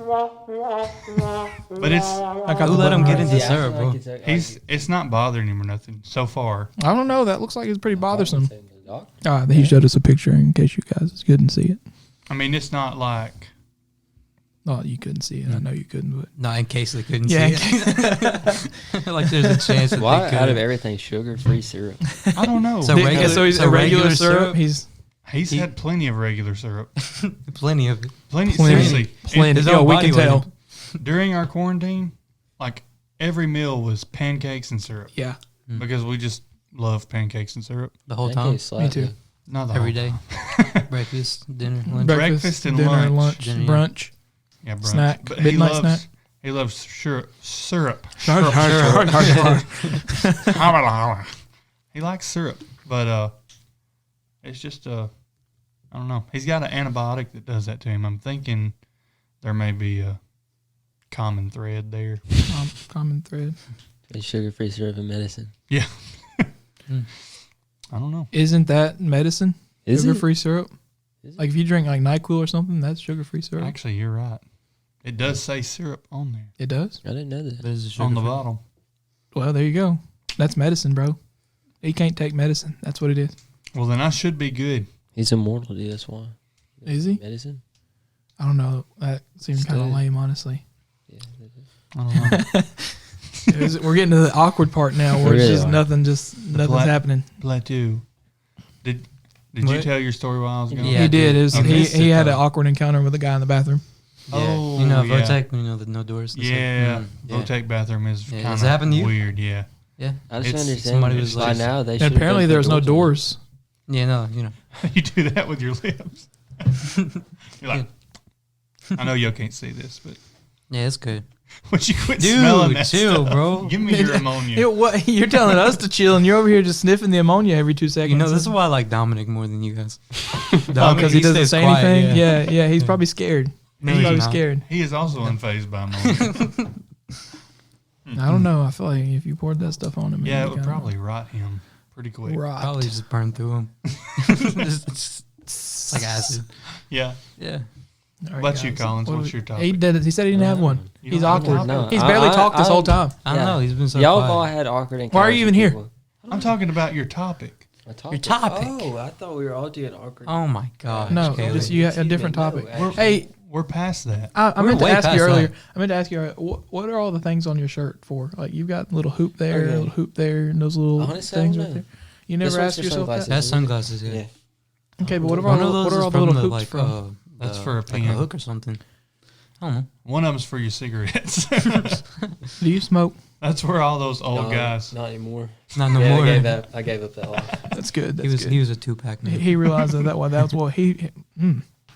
But it's
I got
Who
the
let him
button
get
right.
into syrup, bro?
it's not bothering him or nothing so far.
I don't know. That looks like it's pretty bothersome.
Doc?
He showed us a picture in case you guys couldn't see it.
I mean, it's not like
Oh, you couldn't see it. I know you couldn't, but
No, in case they couldn't
Yeah,
see it. Like there's a chance that
Why
they could.
out of everything sugar-free syrup?
I don't know.
So regular-
so he's
so
a regular
regular
syrup.
syrup?
He's had plenty of regular syrup.
Plenty of it.
Plenty.
Plenty.
Seriously.
Plenty.
His
Yo,
own
we
body
can
weight.
tell.
During our quarantine, like every meal was pancakes and syrup
Yeah,
because we just love pancakes and syrup.
The whole
Pancake
time.
slap,
Me too.
yeah.
Not the
Every
whole
day. Breakfast, dinner, lunch.
Breakfast and
dinner,
lunch.
Dinner, yeah.
brunch.
Yeah, brunch.
Snack.
But
Midnight
he loves,
snack.
He loves syrup. He likes syrup, but it's just I don't know. He's got an antibiotic that does that to him. I'm thinking there may be a common thread there.
Common thread.
And sugar-free syrup and medicine.
Yeah. I don't know.
Isn't that medicine?
Is it?
Sugar-free syrup.
Is it?
Like if you drink like NyQuil or something, that's sugar-free syrup.
Actually, you're right. It does say syrup on there
It does.
I didn't know that.
There's a
on the
sugar-free.
bottle.
Well, there you go. That's medicine, bro. He can't take medicine. That's what it is.
Well, then I should be good.
He's immortal, dude. That's why.
Is he?
Medicine?
I don't know. That seems kind of
Still.
lame, honestly.
Yeah.
I don't know.
We're getting to the awkward part now, where
We
it's
really
just
are.
nothing's
Pla-
happening.
Plateau. Did you
What?
tell your story while I was gone?
Yeah,
he did. It was,
I
he
missed
he
it,
had an
though.
awkward encounter with a guy in the bathroom.
Oh,
You know,
yeah.
Votech, you know, the no doors. and stuff.
Yeah,
Yeah.
Votech bathroom is
Yeah.
kind
Does it happen to you?
of weird. Yeah.
Yeah.
I just
It's-
understand.
somebody was
by
like-
now they
And
should.
apparently there was no doors.
Yeah, no, you know.
You do that with your lips. You're like, I know y'all can't see this, but
Yeah, it's good.
would you quit smelling
Dude,
that
chill,
stuff?
bro.
Give me your ammonia.
What you're telling us to chill, and you're over here just sniffing the ammonia every 2 seconds.
You know, this is why I like Dominic more than you guys.
because he doesn't
stays
say
quiet,
anything.
Yeah.
Yeah, he's probably scared.
No,
he's
he's
probably
not.
scared.
He is also unfazed by ammonia.
I don't know. I feel like if you poured that stuff on him,
Yeah, it
it'd
would
be
probably rot him pretty quick.
rot.
Probably just burn through him. It's like acid.
Yeah.
Yeah.
All right,
About you,
guys.
Collins,
What
what's
do
your
we-
topic?
He did it. He said he didn't have one.
You
He's
don't have a
awkward.
topic?
He's barely talked this whole time.
I don't know. He's been so
Y'all
quiet.
have all had awkward encounters.
Why are you even
with
here?
people.
I'm talking about your topic.
My
Your topic.
Oh, I thought we were all doing awkward.
Oh my gosh.
No,
Caleb.
just you had a different
No,
topic.
actually.
Hey,
We're past that.
I
We're
meant to
way
ask you
past
earlier.
that.
I meant to ask you, what are all the things on your shirt for? Like you've got a little hoop there,
Okay.
a little hoop there, and those little
Honestly, I
things
don't
right
know.
there. You
This
never
one's
asked
for
yourself
sunglasses.
that?
That's sunglasses, yeah.
Yeah.
Okay, but what are
One
all,
of those
what are
is
all the
from
little
the,
hoops
like,
from?
That's for a
like
pen.
a hook or something. I don't know.
One of them's for your cigarettes.
Do you smoke?
That's where all those old
No,
guys.
Not anymore.
Not no
Yeah,
more.
I gave up that life.
That's good. That's
He was
good.
he was a 2-pack man.
He realized that was what he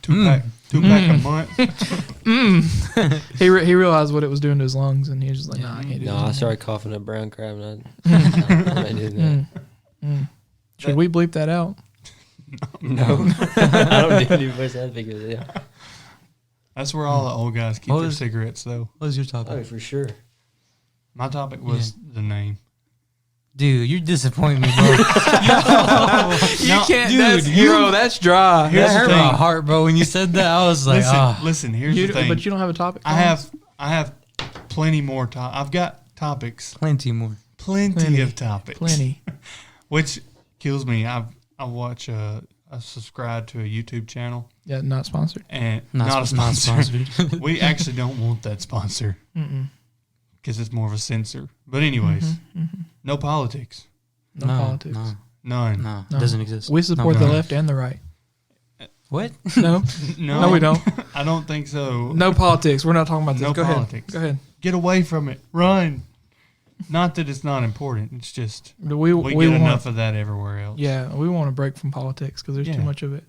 Two pack a month.
he realized what it was doing to his lungs, and he was just like, nah, I can't do
No,
this
I
anymore.
started coughing up brown crab, and I ain't doing that.
Should we bleep that out?
No, I don't do any voice. I figure it out.
That's where all the old guys keep
What
their
was-
cigarettes, though.
What was your
Oh,
topic?
for sure.
My topic was the name.
Dude, you disappoint me, bro.
You
No,
can't,
dude,
that's, bro. That's dry.
Here's
that
the
hurt
thing.
my heart, bro. When you said that, I was like,
Listen,
ah.
listen. Here's
You,
the thing.
but you don't have a topic.
I have plenty more. I've got topics.
Plenty more.
Plenty of topics.
plenty.
Which kills me. I watch. I subscribe to a YouTube channel,
Yeah, not sponsored.
and
Not
not a sponsor.
sponsored.
We actually don't want that sponsor because it's more of a censor. But anyways, no politics,
No, politics.
No,
none.
no,
No.
doesn't exist.
We support
No.
the left and the right.
What?
No,
No,
no, we don't.
I don't think so.
No politics. We're not talking about this.
No
Go
politics.
ahead. Go ahead.
Get away from it. Run. Not that it's not important. It's just
We
we get
want,
enough of that everywhere else.
Yeah, we want to break from politics because there's
Yeah.
too much of it.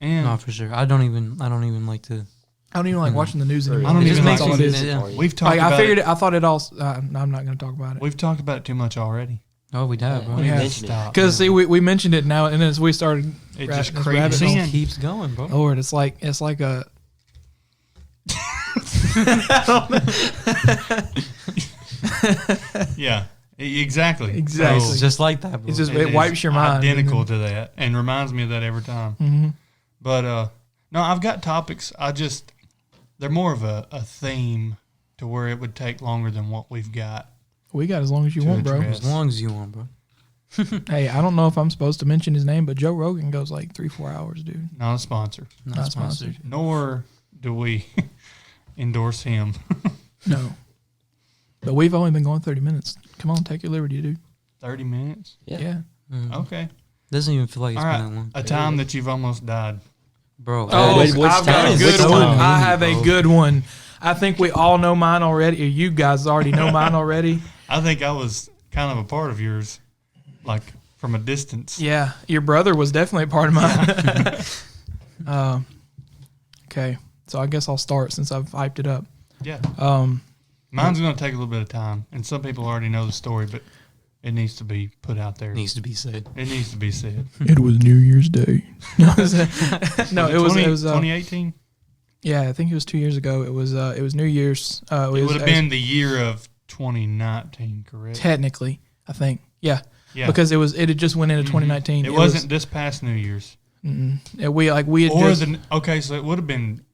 And
No, for sure. I don't even like to.
I don't even like watching the news anymore.
I don't
It's
even
just
like
all it
it.
is.
Yeah.
we've talked
Like
about
I figured
it.
it. I thought it all. I'm not going to talk about it
We've talked about it too much already.
Oh, we have, bro.
We have.
mentioned it.
Stop.
because see we mentioned it now, and then as we started,
It
ra-
just
this
creeps
rabbit hole-
in.
It keeps going, bro.
Lord, it's like a.
Yeah, exactly.
Exactly.
So
It's just like that, bro.
It's just
it
it
is
wipes your mind.
Identical to that, and reminds me of that every time.
Mm-hmm.
But no, I've got topics. They're more of a theme to where it would take longer than what we've got.
We got as long as you
To
want, bro.
address.
As long as you want, bro.
Hey, I don't know if I'm supposed to mention his name, but Joe Rogan goes like 3-4 hours, dude.
Not a sponsor.
Not sponsored.
Nor do we endorse him.
No. But we've only been going 30 minutes. Come on, take your liberty, dude.
30 minutes?
Yeah.
Okay.
Doesn't even feel like it's
All
been
right.
that long.
A time that you've almost died.
Bro.
Oh,
Which
I've got
time?
a good
Which
one.
time?
I have a
Bro.
good one. I think we all know mine already, or you guys already know mine already.
I think I was kind of a part of yours, like from a distance.
Yeah, your brother was definitely a part of mine. Okay, so I guess I'll start since I've hyped it up.
Yeah.
Um,
Mine's going to take a little bit of time, and some people already know the story, but it needs to be put out there.
Needs to be said.
It needs to be said.
it was New Year's Day. No, it was
2018.
Yeah, I think it was 2 years ago. It was New Year's.
It would have been the year of 2019, correct?
technically, I think. Yeah,
Yeah.
because it had just went into 2019.
It wasn't this past New Year's.
We had
Or
just,
okay, so it would have been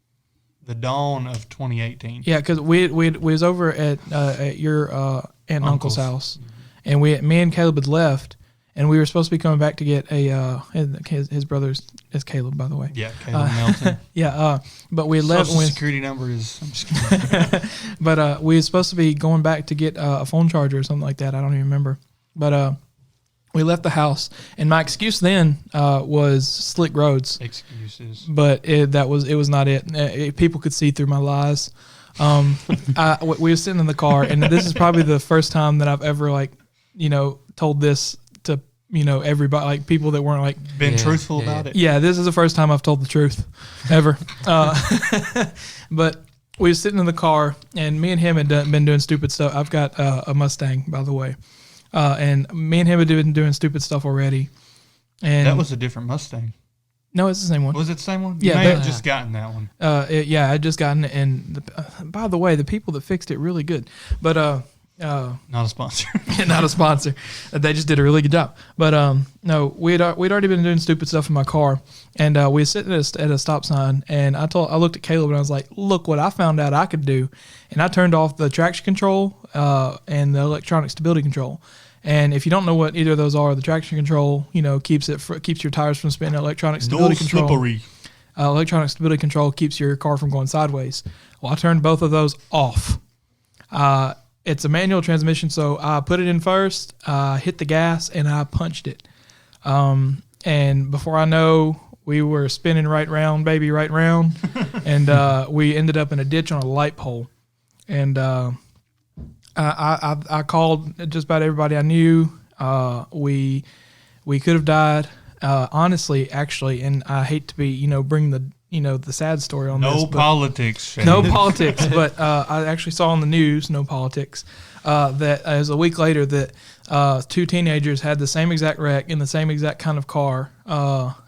the dawn of 2018.
yeah, because we was over at your aunt and uncle's house, and me and Caleb had left, and we were supposed to be coming back to get a his brother's is Caleb, by the way.
Yeah, Caleb Melton.
Yeah, but we had left.
Social security number is. I'm just kidding.
But we were supposed to be going back to get a phone charger or something like that. I don't even remember. But we left the house, and my excuse then was slick roads.
Excuses.
But it was not it. People could see through my lies. We were sitting in the car, and this is probably the first time that I've ever told this to everybody, like people that weren't like.
Been truthful about it.
Yeah, this is the first time I've told the truth ever. But we were sitting in the car, and me and him had been doing stupid stuff. I've got a Mustang, by the way, and me and him had been doing stupid stuff already. And
That was a different Mustang.
no, it's the same one.
Was it the same one?
Yeah,
You may
that-
have just gotten that one.
Yeah, I just gotten it, and by the way, the people that fixed it really good. But
Not a sponsor.
not a sponsor. They just did a really good job. But no, we'd already been doing stupid stuff in my car, and we were sitting at a stop sign, and I looked at Caleb and I was like, "Look what I found out I could do," and I turned off the traction control and the electronic stability control. And if you don't know what either of those are, the traction control, keeps your tires from spinning. Electronic stability control.
Slippery.
Electronic stability control keeps your car from going sideways. Well, I turned both of those off. It's a manual transmission, so I put it in first, hit the gas, and I punched it. And before I know, we were spinning right round, baby, right round. And we ended up in a ditch on a light pole. And I called just about everybody I knew. We could have died. Honestly, actually, and I hate to be, bring the sad story on this.
No
but-
politics. Shane.
no politics, but I actually saw on the news, no politics, that as a week later that two teenagers had the same exact wreck in the same exact kind of car.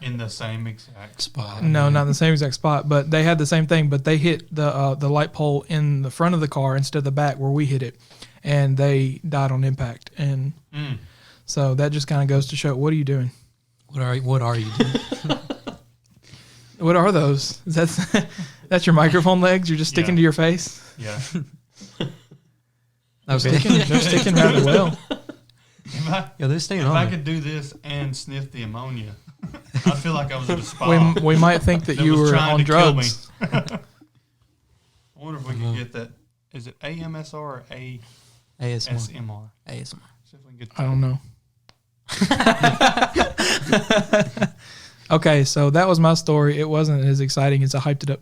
In the same exact
Spot.
No, not in the same exact spot, but they had the same thing, but they hit the light pole in the front of the car instead of the back where we hit it, and they died on impact. And so that just kind of goes to show, what are you doing?
What are you doing?
What are those? That's your microphone legs? You're just sticking
Yeah.
to your face?
Yeah.
Okay.
They're sticking rather well.
Yeah, they're staying
If
on
I
there.
could do this and sniff the ammonia, I feel like I was at a spa.
We might think that
That
you
was
were
trying
on
to kill me.
drugs.
I wonder if we can get that. Is it AMSR or
ASMR.
ASMR?
ASMR.
See if we can get
I don't know. Okay, so that was my story. It wasn't as exciting as I hyped it up.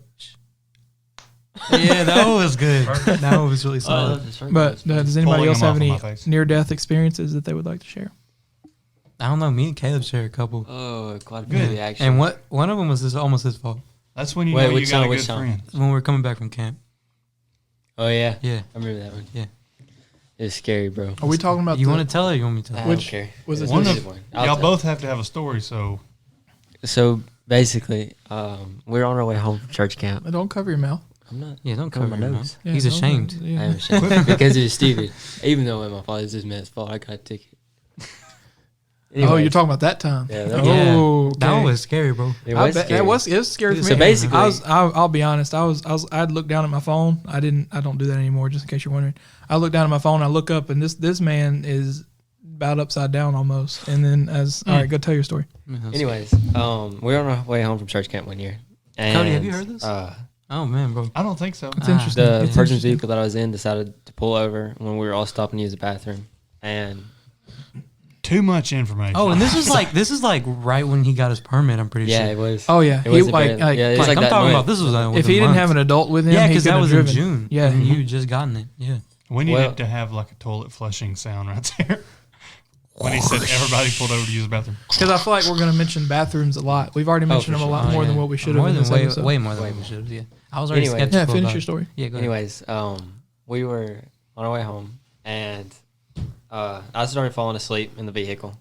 Yeah, that was good.
Perfect.
That was really solid.
But does anybody
Pulling
else
them
have
off of
any
my face.
near-death experiences that they would like to share?
I don't know. Me and Caleb share a couple.
Oh, quite a bit
Good.
actually.
And one of them was almost his fault.
That's when you
Wait,
know you
which
got
song,
a
which
good
song?
friend.
When we were coming back from camp.
Oh yeah,
Yeah.
I remember that one.
Yeah.
It's scary, bro.
Are we talking about
You want to tell it or you want me to
I
tell
don't
Which-
care.
was it
It's
One
a
of
good one. I'll
y'all
tell.
both have to have a story, so
So basically, we're on our way home from church camp.
Don't cover your mouth.
I'm not.
Yeah, don't
Cover
cover
my
your
nose.
mouth.
Yeah,
He's
don't-
ashamed.
yeah.
I am ashamed because it was stupid. Even though it was my fault, it's just man's fault. I got a ticket.
Oh,
Anyway,
you're talking about that time.
Yeah, that-
Yeah.
Oh,
That
okay.
was scary, bro.
It
I
was
bet
scary.
it was scary for me.
So basically-
I'll be honest. I'd look down at my phone. I don't do that anymore. Just in case you're wondering, I look down at my phone. I look up, and this man is about upside down almost. And then all right, go tell your story.
Anyways, we were on our way home from church camp one year. And,
Cody, have you heard this? Oh man, bro.
I don't think so.
It's interesting.
The
It's
person's
interesting.
vehicle that I was in decided to pull over when we were all stopping to use the bathroom. And
Too much information.
Oh, and this is like right when he got his permit. I'm pretty
yeah,
sure.
it was.
Oh yeah,
It
he
was
like,
yeah, it was
Like,
like
I'm
that
talking
month.
about this was
if he didn't have an adult with him,
yeah,
he
because that
couldn't
was
have
in
driven.
June.
Yeah.
and you just gotten it. Yeah.
We needed
Well-
to have like a toilet flushing sound right there. When he said everybody pulled over to use the bathroom.
Because I feel like we're going to mention bathrooms a lot. We've already mentioned
for
them a
sure.
lot
Oh,
more than
yeah.
what we should have
More
in
than
this
way,
episode.
way more than we should have. Yeah. I was already
Anyway.
skeptical.
Yeah, finish
about
your
it.
story.
Yeah, go ahead.
Anyways, we were on our way home, and I started falling asleep in the vehicle.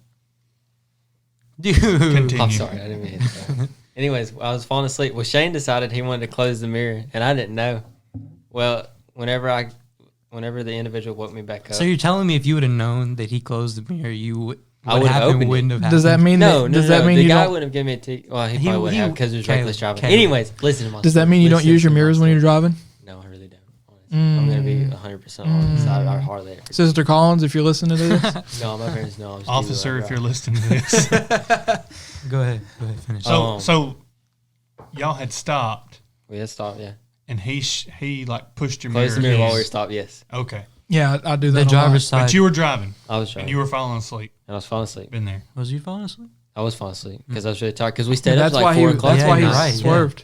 Dude.
Continue.
I'm sorry, I didn't mean to hit that. Anyways, I was falling asleep. Well, Shane decided he wanted to close the mirror, and I didn't know. Well, whenever the individual woke me back up,
So you're telling me if you would have known that he closed the mirror, you would
I
what
would've
happened
opened it.
wouldn't have happened?
Does that mean
no,
that? Does that mean
the
you
guy
don't?
wouldn't have given me a ticket. Well, he
He-
probably would
he-
have because it was
Caleb,
reckless driving.
Caleb.
Anyways, listen to my.
Does that
story.
mean you don't
Listen
use your
to my
mirrors when you're
story.
driving?
No, I really don't. Honestly. I'm gonna be 100% honest. I hardly ever.
Sister Collins, if you're listening to this,
No, my parents know. I'm just
Officer,
easy
if you're
like
listening to this.
Go ahead. Finish.
So y'all had stopped,
we had stopped. Yeah,
and he like pushed your
closed the
mirror
mirror while
in.
we were stopped. Yes,
Okay.
yeah, I do that.
the
a lot.
driver's side.
But you were driving,
I was
and
driving,
you were falling asleep.
and I was falling asleep.
Been there.
Was you falling asleep?
I was falling asleep because I was really tired. Because we stayed up
That's
till
why
like
he.
4 o'clock.
That's
Yeah,
why he
you're right, yeah.
swerved.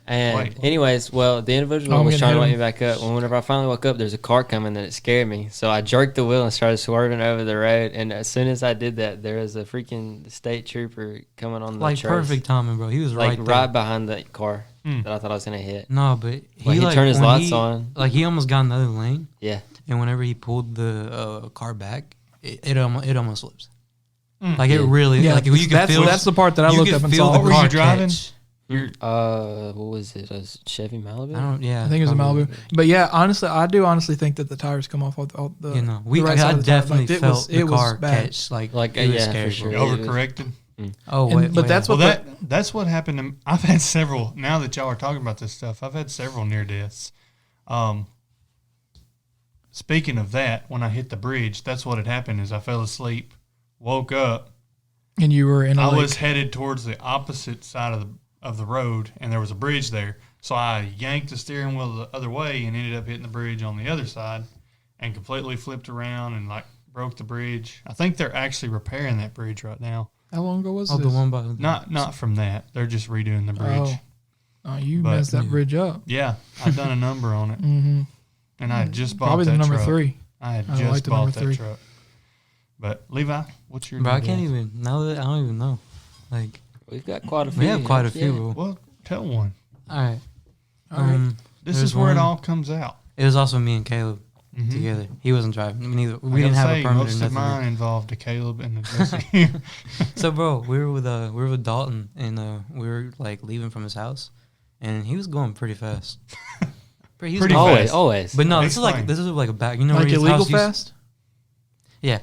And
Wait.
anyways, well, the individual
Oh, I'm
was
getting
trying to
hit
wake me
him.
back up. Whenever I finally woke up, there's a car coming, and it scared me. So I jerked the wheel and started swerving over the road. And as soon as I did that, there was a freaking state trooper coming on the
Like
chase,
perfect timing, bro. He was
like
right there.
right behind the car
Mm.
that I thought I was gonna hit.
No, but
Like, he
like,
turned his
when
lights on.
Like he almost got another lane,
Yeah,
and whenever he pulled the car back, it almost slips.
Mm.
Like it
Yeah.
really,
Yeah,
like you could
that's
feel.
that's the part that I
you
looked
could
up and
feel
saw.
the
What were
car
you driving?
catch.
what was it? A Chevy Malibu?
I don't. Yeah,
I think it was a
probably.
Malibu. But yeah, honestly, I do honestly think that the tires come off all the.
You know,
the right
I
side of the tire.
definitely
Like, it
felt
was-
the
it was
car
bad.
catch. Like
Like,
it was
yeah, for
scary,
sure.
bro.
You overcorrected.
Oh,
And-
wait,
but
wait,
that's
Well,
what
that's what happened to. I've had several. Now that y'all are talking about this stuff, I've had several near deaths. Speaking of that, when I hit the bridge, that's what had happened. Is I fell asleep, woke up.
And you were in a
I
lake.
was headed towards the opposite side of the road, and there was a bridge there. So I yanked the steering wheel the other way and ended up hitting the bridge on the other side, and completely flipped around and like broke the bridge. I think they're actually repairing that bridge right now.
How long ago was
Oh,
this?
the one by
Not from that. They're just redoing the bridge.
Oh, you
But-
messed that bridge up.
Yeah, I've done a number on it,
Mm-hmm.
and I had just bought
Probably
that
the number
truck.
3.
I had
I
just
like the
bought
number
that
3.
truck. But Levi, what's your?
Bro, I
near
can't
death?
even. Now that I don't even know. Like
We've got quite a few.
we have quite a few,
Yeah.
bro.
Well, tell one.
All right.
All right.
This
There's
is where it
one.
all comes out.
It was also me and Caleb
Mhm.
together. He wasn't driving. Neither.
I
We didn't
gotta
have
say,
a permit or
most of
nothing.
mine involved a Caleb and a Jesse.
So, bro, we were with Dalton, and we were like leaving from his house, and he was going pretty fast. He was
Pretty
going
fast.
Always.
But no,
Explain.
this is like a back. You know
Like
where his
illegal
house used,
fast?
Yeah.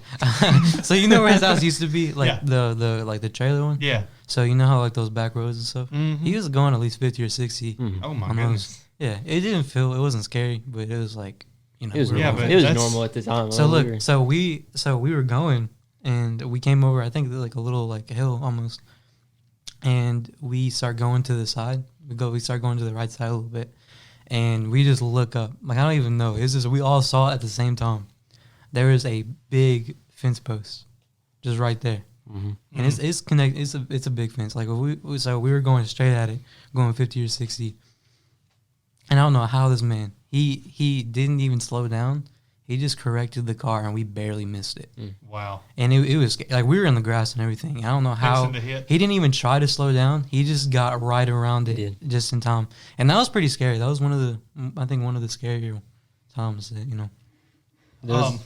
So you know where his house used to be, like
Yeah.
the like the trailer one.
Yeah.
So you know how like those back roads and stuff.
Mhm.
He was going at least 50 or 60.
Oh my
on
goodness.
Yeah, it didn't feel. It wasn't scary, but it was like you know.
It was
we were
Yeah,
normal.
but
It was
that's-
normal at the time.
So
We
look,
were-
so we were going, and we came over. I think like a little like hill almost, and we start going to the side. We start going to the right side a little bit, and we just look up. Like I don't even know. It's just we all saw it at the same time. There is a big fence post, just right there,
Mhm.
and it's connected. It's a big fence. Like so we were going straight at it, going 50 or 60, and I don't know how this man he didn't even slow down. He just corrected the car, and we barely missed it.
Wow.
And it was like we were in the grass and everything. I don't know how
Fixing to hit.
he didn't even try to slow down. He just got right around it
He did.
just in time, and that was pretty scary. That was one of the scarier times that you know.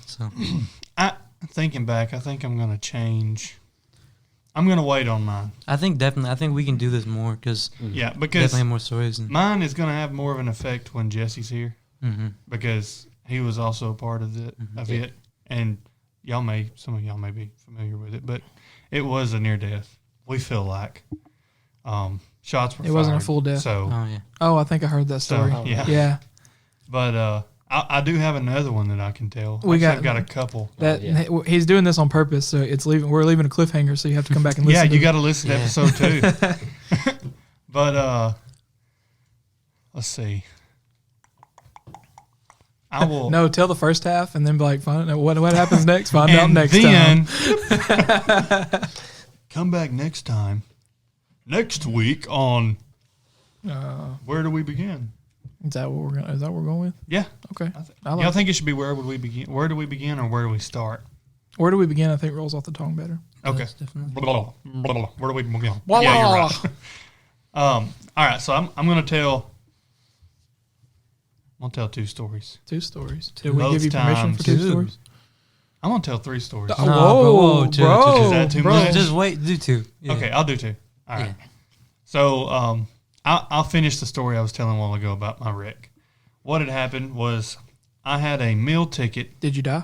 So
Thinking back, I think I'm gonna change. I'm gonna wait on mine.
I think we can do this more because
Yeah, because
definitely more stories. And,
mine is gonna have more of an effect when Jesse's here
mhm.
because he was also a part of it.
Yeah.
And some of y'all may be familiar with it, but it was a near death. We feel like shots were.
It wasn't a
fired,
full death.
So,
Oh yeah,
Oh, I think I heard that story.
yeah.
Yeah.
but I do have another one that I can tell. I've got a couple.
That
yeah.
he's doing this on purpose, so it's leaving. We're leaving a cliffhanger, so you have to come back and listen.
Yeah,
to
you got to listen to episode 2. But let's see. I will.
No, tell the first half and then be like, find out what happens next. Find out
and
next
then
time.
come back next time. Next week on Where Do We Begin?
Is that what we're going with?
Yeah.
Okay.
Y'all think it should be Where Would We Begin? Where do we begin, or where do we start?
Where do we begin? I think rolls off the tongue better.
Okay.
That's definitely-
Blah, blah, blah. Where do we begin?
Blah,
Yeah,
blah.
you're right. All right. So I'm gonna tell 2 stories.
2 stories. Did we
Both
give you permission
times.
for 2
Dude.
stories?
I'm gonna tell 3 stories.
Oh,
No,
whoa,
but two.
bro.
Is that too
bro.
much?
Just wait, do 2. Yeah.
Okay, I'll do 2. All right.
Yeah.
So I'll finish the story I was telling a while ago about my wreck. What had happened was I had a meal ticket.
Did you die?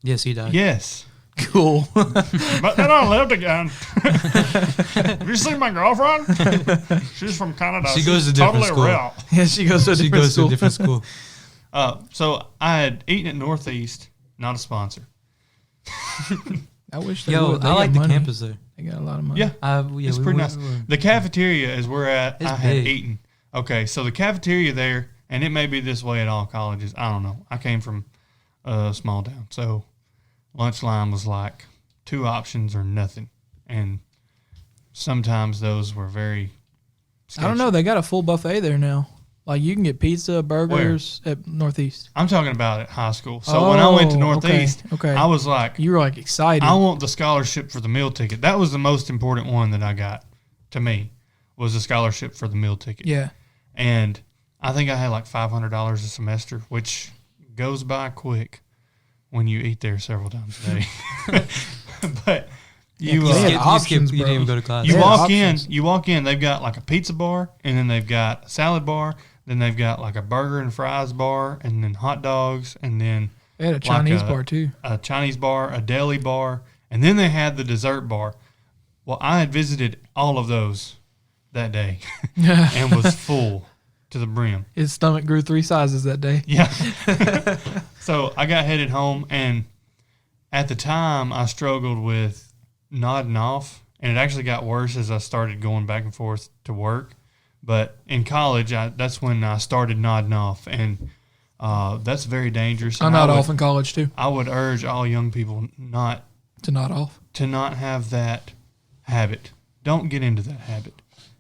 Yes, he died.
Yes.
Cool.
But then I lived again. Have you seen my girlfriend? She's from Canada.
She goes
She's
to different
totally
school.
real.
Yeah, she goes to a
She
different
goes to
school.
a different school.
So I had eaten at Northeast, not a sponsor.
I wish they
Yo,
would. They
I like
got
the
money.
campus there.
They got a lot of money.
Yeah,
Yeah,
it's
we
pretty
went-
nice. The cafeteria is where I
It's
had
big.
eaten. Okay, so the cafeteria there, and it may be this way at all colleges. I don't know. I came from a small town, so lunch line was like 2 options or nothing, and sometimes those were very.
I don't know. They got a full buffet there now. Like you can get pizza, burgers at Northeast.
I'm talking about at high school. So when I went to
Oh,
Northeast,
okay.
I was like,
You were like excited.
I want the scholarship for the meal ticket. That was the most important one that I got to me, was the scholarship for the meal ticket.
yeah.
And I think I had like $500 a semester, which goes by quick when you eat there several times a day. But you
they had
You
options,
you
bro.
didn't even go to class.
you
They had
walk
options.
in, they've got like a pizza bar, and then they've got a salad bar, then they've got like a burger and fries bar, and then hot dogs, and then
They had a Chinese
a-
bar too.
a Chinese bar, a deli bar, and then they had the dessert bar. Well, I had visited all of those that day and was full to the brim.
His stomach grew 3 sizes that day.
Yeah. So I got headed home, and at the time I struggled with nodding off, and it actually got worse as I started going back and forth to work. But in college, that's when I started nodding off, and that's very dangerous.
I
And
nod
would-
off in college too.
I would urge all young people
To nod off.
to not have that habit. Don't get into that habit.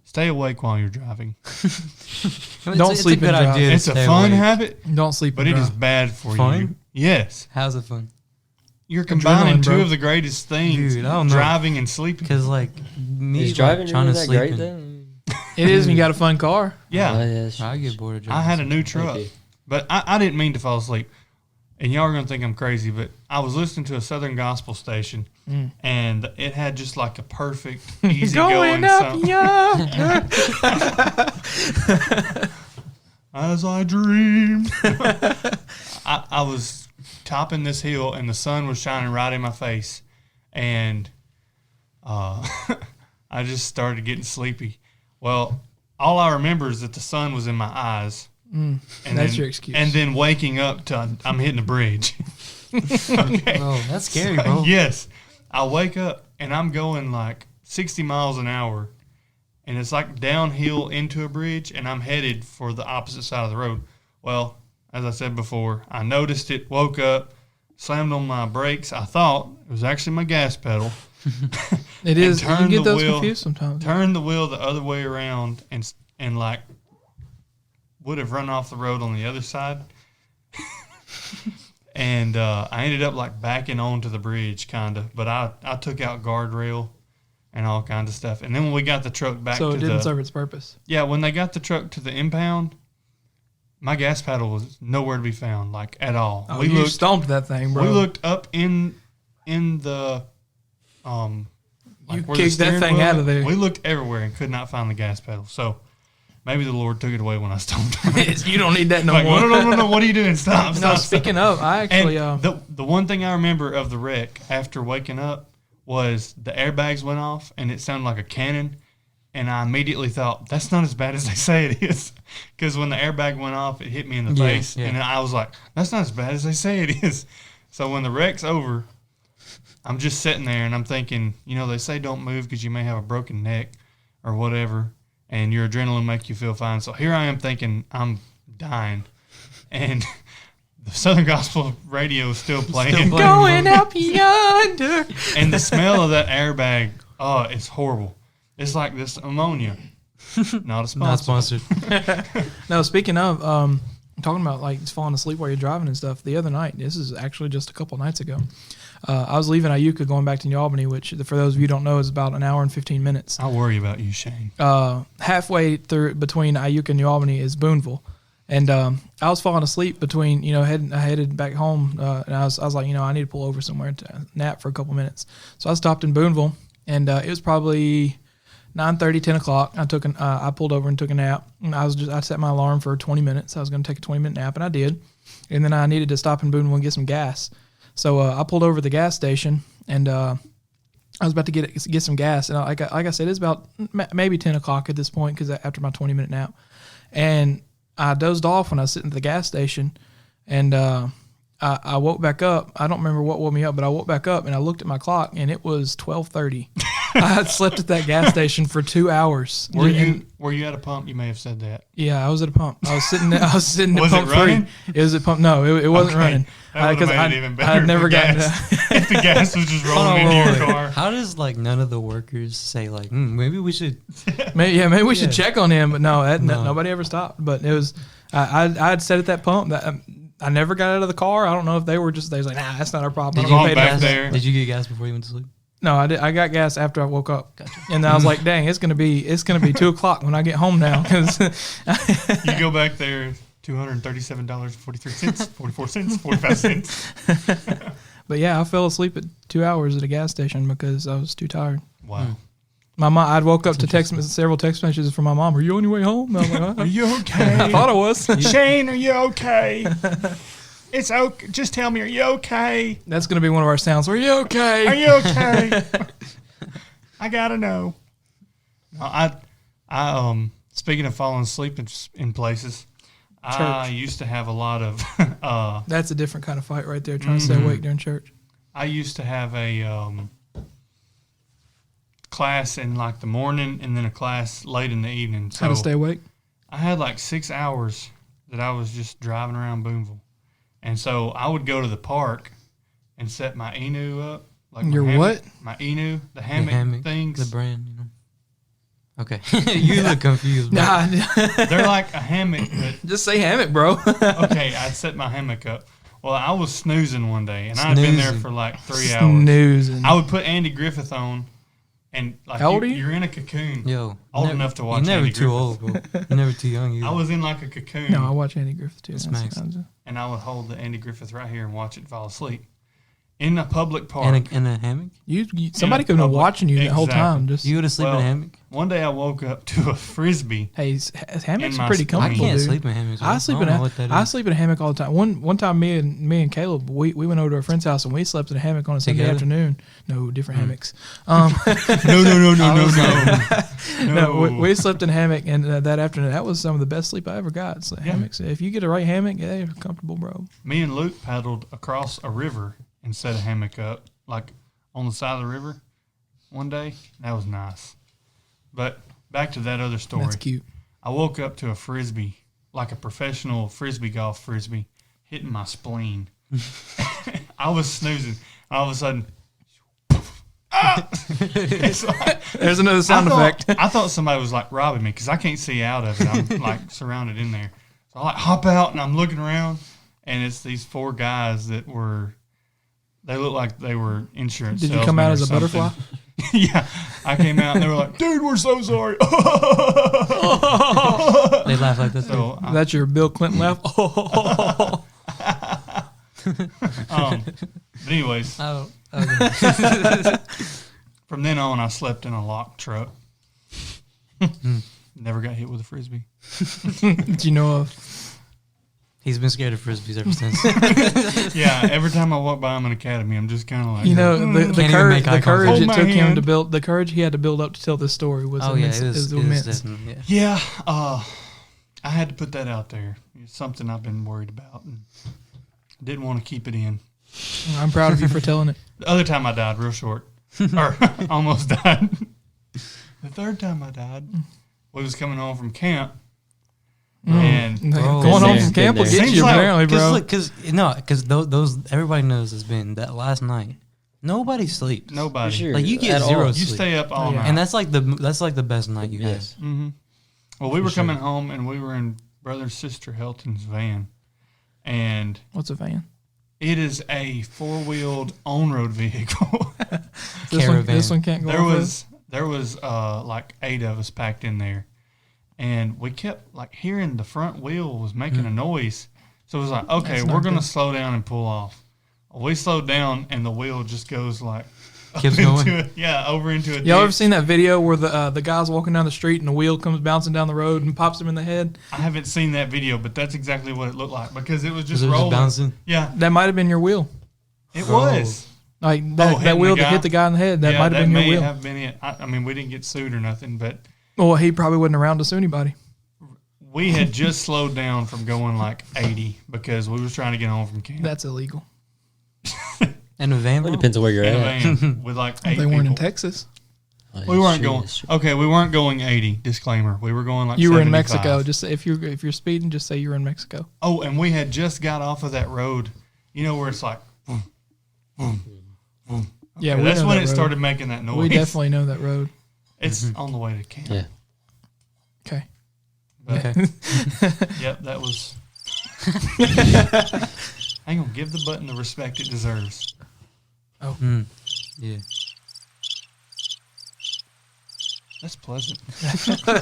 Stay awake while you're driving.
Don't sleep
It's a good
and drive.
idea. to
It's a
stay
fun
awake.
habit,
Don't sleep.
but
and
it is
drive.
bad for
Fun?
you. Yes.
How's it fun?
You're combining
Adrenaline,
2
bro.
of the greatest things,
Dude, I don't know.
driving and sleeping.
Because like me,
Is driving
like, trying
really
to
that
sleep.
great
in-
though?
It is when you got a fun car.
Yeah.
I get bored of driving.
I had a new truck,
you.
but I didn't mean to fall asleep. And y'all are going to think I'm crazy, but I was listening to a Southern gospel station, and it had just like a perfect, easy going song.
yeah.
As I dreamed. I was topping this hill, and the sun was shining right in my face, and I just started getting sleepy. Well, all I remember is that the sun was in my eyes. And
That's
then,
your excuse.
And then waking up to I'm hitting a bridge. Okay.
Oh, that's scary, bro.
Yes. I wake up and I'm going like 60 miles an hour, and it's like downhill into a bridge, and I'm headed for the opposite side of the road. Well, as I said before, I noticed it, woke up, slammed on my brakes. I thought it was actually my gas pedal.
It is. You
turn
get
the
those
wheel-
confused sometimes.
Turned the wheel the other way around and like would have run off the road on the other side. And I ended up like backing onto the bridge kind of, but I took out guardrail and all kinds of stuff. And then when we got the truck back
So
to
it didn't
the
serve its purpose.
yeah, when they got the truck to the impound, my gas pedal was nowhere to be found, like at all.
Oh,
we
you
looked
stomped that thing, bro.
we looked up in the
You
where the
kicked that
steering
thing
wheel
out of
is.
there.
We looked everywhere and could not find the gas pedal. So maybe the Lord took it away when I stomped it.
You don't need that no
Like,
more.
no, what are you doing? Stop,
No,
stop,
speaking
stop.
of, I
And
actually,
the one thing I remember of the wreck after waking up was the airbags went off and it sounded like a cannon, and I immediately thought, that's not as bad as they say it is. Because when the airbag went off, it hit me in the
Yeah,
face.
yeah.
And I was like, that's not as bad as they say it is. So when the wreck's over, I'm just sitting there and I'm thinking, they say don't move because you may have a broken neck or whatever, and your adrenaline make you feel fine. So here I am thinking I'm dying. And the Southern Gospel radio is still playing.
Going up yonder.
And the smell of that airbag, it's horrible. It's like this ammonia. Not a sponsor.
Not sponsored.
No, speaking of, talking about like just falling asleep while you're driving and stuff. The other night, this is actually just a couple nights ago. I was leaving Iuka going back to New Albany, which for those of you who don't know is about an hour and 15 minutes.
I worry about you, Shane.
Halfway through between Iuka and New Albany is Booneville. And I was falling asleep between, I headed back home, and I was like, I need to pull over somewhere to nap for a couple minutes. So I stopped in Booneville, and it was probably 9:30, 10 o'clock. I pulled over and took a nap. And I set my alarm for 20 minutes. I was going to take a 20-minute nap, and I did. And then I needed to stop in Booneville and get some gas. So I pulled over to the gas station, and I was about to get some gas. And like I said, it's about maybe 10 o'clock at this point because after my 20-minute nap. And I dozed off when I was sitting at the gas station, and I woke back up. I don't remember what woke me up, but I woke back up, and I looked at my clock, and it was 12:30. I had slept at that gas station for 2 hours.
Were you at a pump? You may have said that.
Yeah, I was at a pump. I was sitting at
Was
pump
it running?
3. It was at pump. No, it wasn't
Okay.
running.
That would've made it even better
I'd never
if
gotten
the if the gas was just rolling into your car.
How does none of the workers say maybe we should?
maybe we should
Yeah.
check on him, but no,
No.
nobody ever stopped. But it was I had sat at that pump. I never got out of the car. I don't know if they was like, nah, that's not our problem.
Did
I'm
you
gonna
get
pay
back
the-
there?
Did you get gas before you went to sleep?
No, I did. I got gas after I woke up.
Gotcha.
And I was like, dang, it's gonna be 2 o'clock when I get home now. 'Cause
You go back there, $237.43, 44 cents, 45 cents.
but yeah, I fell asleep at 2 hours at a gas station because I was too tired.
Wow.
My mom, I'd woke up to several text messages from my mom. Are you on your way home? And I was like,
Are you okay?
I thought I was.
Shane, are you okay? It's okay. Just tell me, are you okay?
That's gonna be one of our sounds. Are you okay?
Are you okay? I gotta know. No, I speaking of falling asleep in places, I
Church.
used to have a lot of.
That's a different kind of fight right there. Trying to stay awake during church.
I used to have a class in the morning and then a class late in the evening. So
How to stay awake?
I had 6 hours that I was just driving around Booneville. And so I would go to the park and set my Enu up. My
Your
hammock,
what?
My Enu, the hammock things.
The brand, Okay. You look confused. Bro.
Nah,
They're like a hammock that,
just say hammock, bro.
okay, I'd set my hammock up. Well, I was snoozing one day, and I'd been there
Snoozing.
for 3 hours.
Snoozing.
I would put Andy Griffith on, and
How old are you?
You're in a cocoon.
Yo,
Old enough to watch
You're never
Andy
too
Griffith.
old, bro. You're never too young either.
I was in a cocoon.
No, I watch Andy Griffith too.
Smacks.
And I would hold the Andy Griffith right here and watch it fall asleep in a public park.
in a hammock?
Somebody could have been
public-
watching you the whole
Exactly.
time. Just
You would have sleep in a hammock?
One day I woke up to a frisbee.
hey, hammocks
In
are
my
pretty
spleen.
I
comfortable,
can't
dude.
sleep in hammocks.
I sleep
don't know what that
I
is.
sleep in a hammock all the time. One time, me and Caleb, we went over to a friend's house and we slept in a hammock on a Sunday
Together?
afternoon. No, different hammocks.
No.
No, we slept in a hammock, and that afternoon, that was some of the best sleep I ever got. So
Yeah.
hammocks, if you get a right hammock, yeah, you're comfortable, bro.
Me and Luke paddled across a river and set a hammock up, on the side of the river one day. That was nice. But back to that other story.
That's cute.
I woke up to a frisbee, like a professional golf frisbee, hitting my spleen. I was snoozing. All of a sudden, it's like,
There's another sound effect.
I thought somebody was robbing me because I can't see out of it. I'm surrounded in there. So I hop out and I'm looking around, and it's these 4 guys that were. They looked like they were insurance.
Did you come
salesmen
out
or
as a
something.
butterfly?
Yeah, I came out and they were like, "Dude, we're so sorry."
They laugh like that.
So
That's your Bill Clinton laugh.
but anyways,
Oh, okay.
from then on, I slept in a locked truck. Never got hit with a frisbee.
Did you know of?
He's been scared of frisbees ever since.
Yeah, every time I walk by him in Academy, I'm just kind of like,
You know, the
Can't even
courage,
make eye
the courage
contact.
it
Hold
took
my
him to
hand.
build, the courage he had to build up to tell this story was
Oh
immense.
yeah, it
is
is
immense.
definitely, yeah.
yeah, I had to put that out there. It's something I've been worried about and didn't want to keep it in.
I'm proud of you for telling it.
The other time I died real short, or almost died. The third time I died, we was coming home from camp, and
Bro.
Going home
Been
from
there,
camp will
been
get
there.
you, apparently, bro.
Because those everybody knows has been that last night. Nobody sleeps.
nobody.
For sure.
Like you get
At all.
zero
You
sleep.
stay up all
Yeah.
night.
And that's like the best night you
Yes.
Mm-hmm. Well, we were
sure.
coming home, and we were in brother and sister Helton's van, and
What's a van?
it is a 4-wheeled on-road vehicle.
This one can't go
there was like 8 of us packed in there, and we kept like hearing the front wheel was making a noise. So it was like, okay,
That's
we're
not
gonna
good.
slow down and pull off. We slowed down, and the wheel just goes like
Keeps
up
going.
into it, over into a
Y'all ever
ditch.
seen that video where the guy's walking down the street and the wheel comes bouncing down the road and pops him in the head?
I haven't seen that video, but that's exactly what it looked like because it was just
Is it
rolling.
bouncing?
Yeah,
That might have been your wheel.
it
Oh.
was.
Like
Oh,
that
hitting
wheel
the
that
guy?
hit the guy in the head. That
Yeah,
might have been your
may
wheel.
have been it. I mean, we didn't get sued or nothing, but
Well, he probably wasn't around to sue anybody.
we had just slowed down from going like 80 because we was trying to get home from camp.
That's illegal.
And a van.
Well, it depends on where you're
in a
at.
van with like 8
They weren't in
people.
Texas.
Oh,
We weren't
sure,
going.
sure.
Okay, we weren't going 80. Disclaimer: we were going like.
You were in
75.
Mexico. Just if you're speeding, just say you were in Mexico.
Oh, and we had just got off of that road. You know where it's like.
Yeah,
Okay,
we
that's
know
when
that
it
road.
started making that noise.
We definitely know that road.
It's on the way to camp.
Yeah.
Okay.
But,
Okay.
Yep, that was. Hang on, give the button the respect it deserves.
Mm. Yeah.
That's pleasant.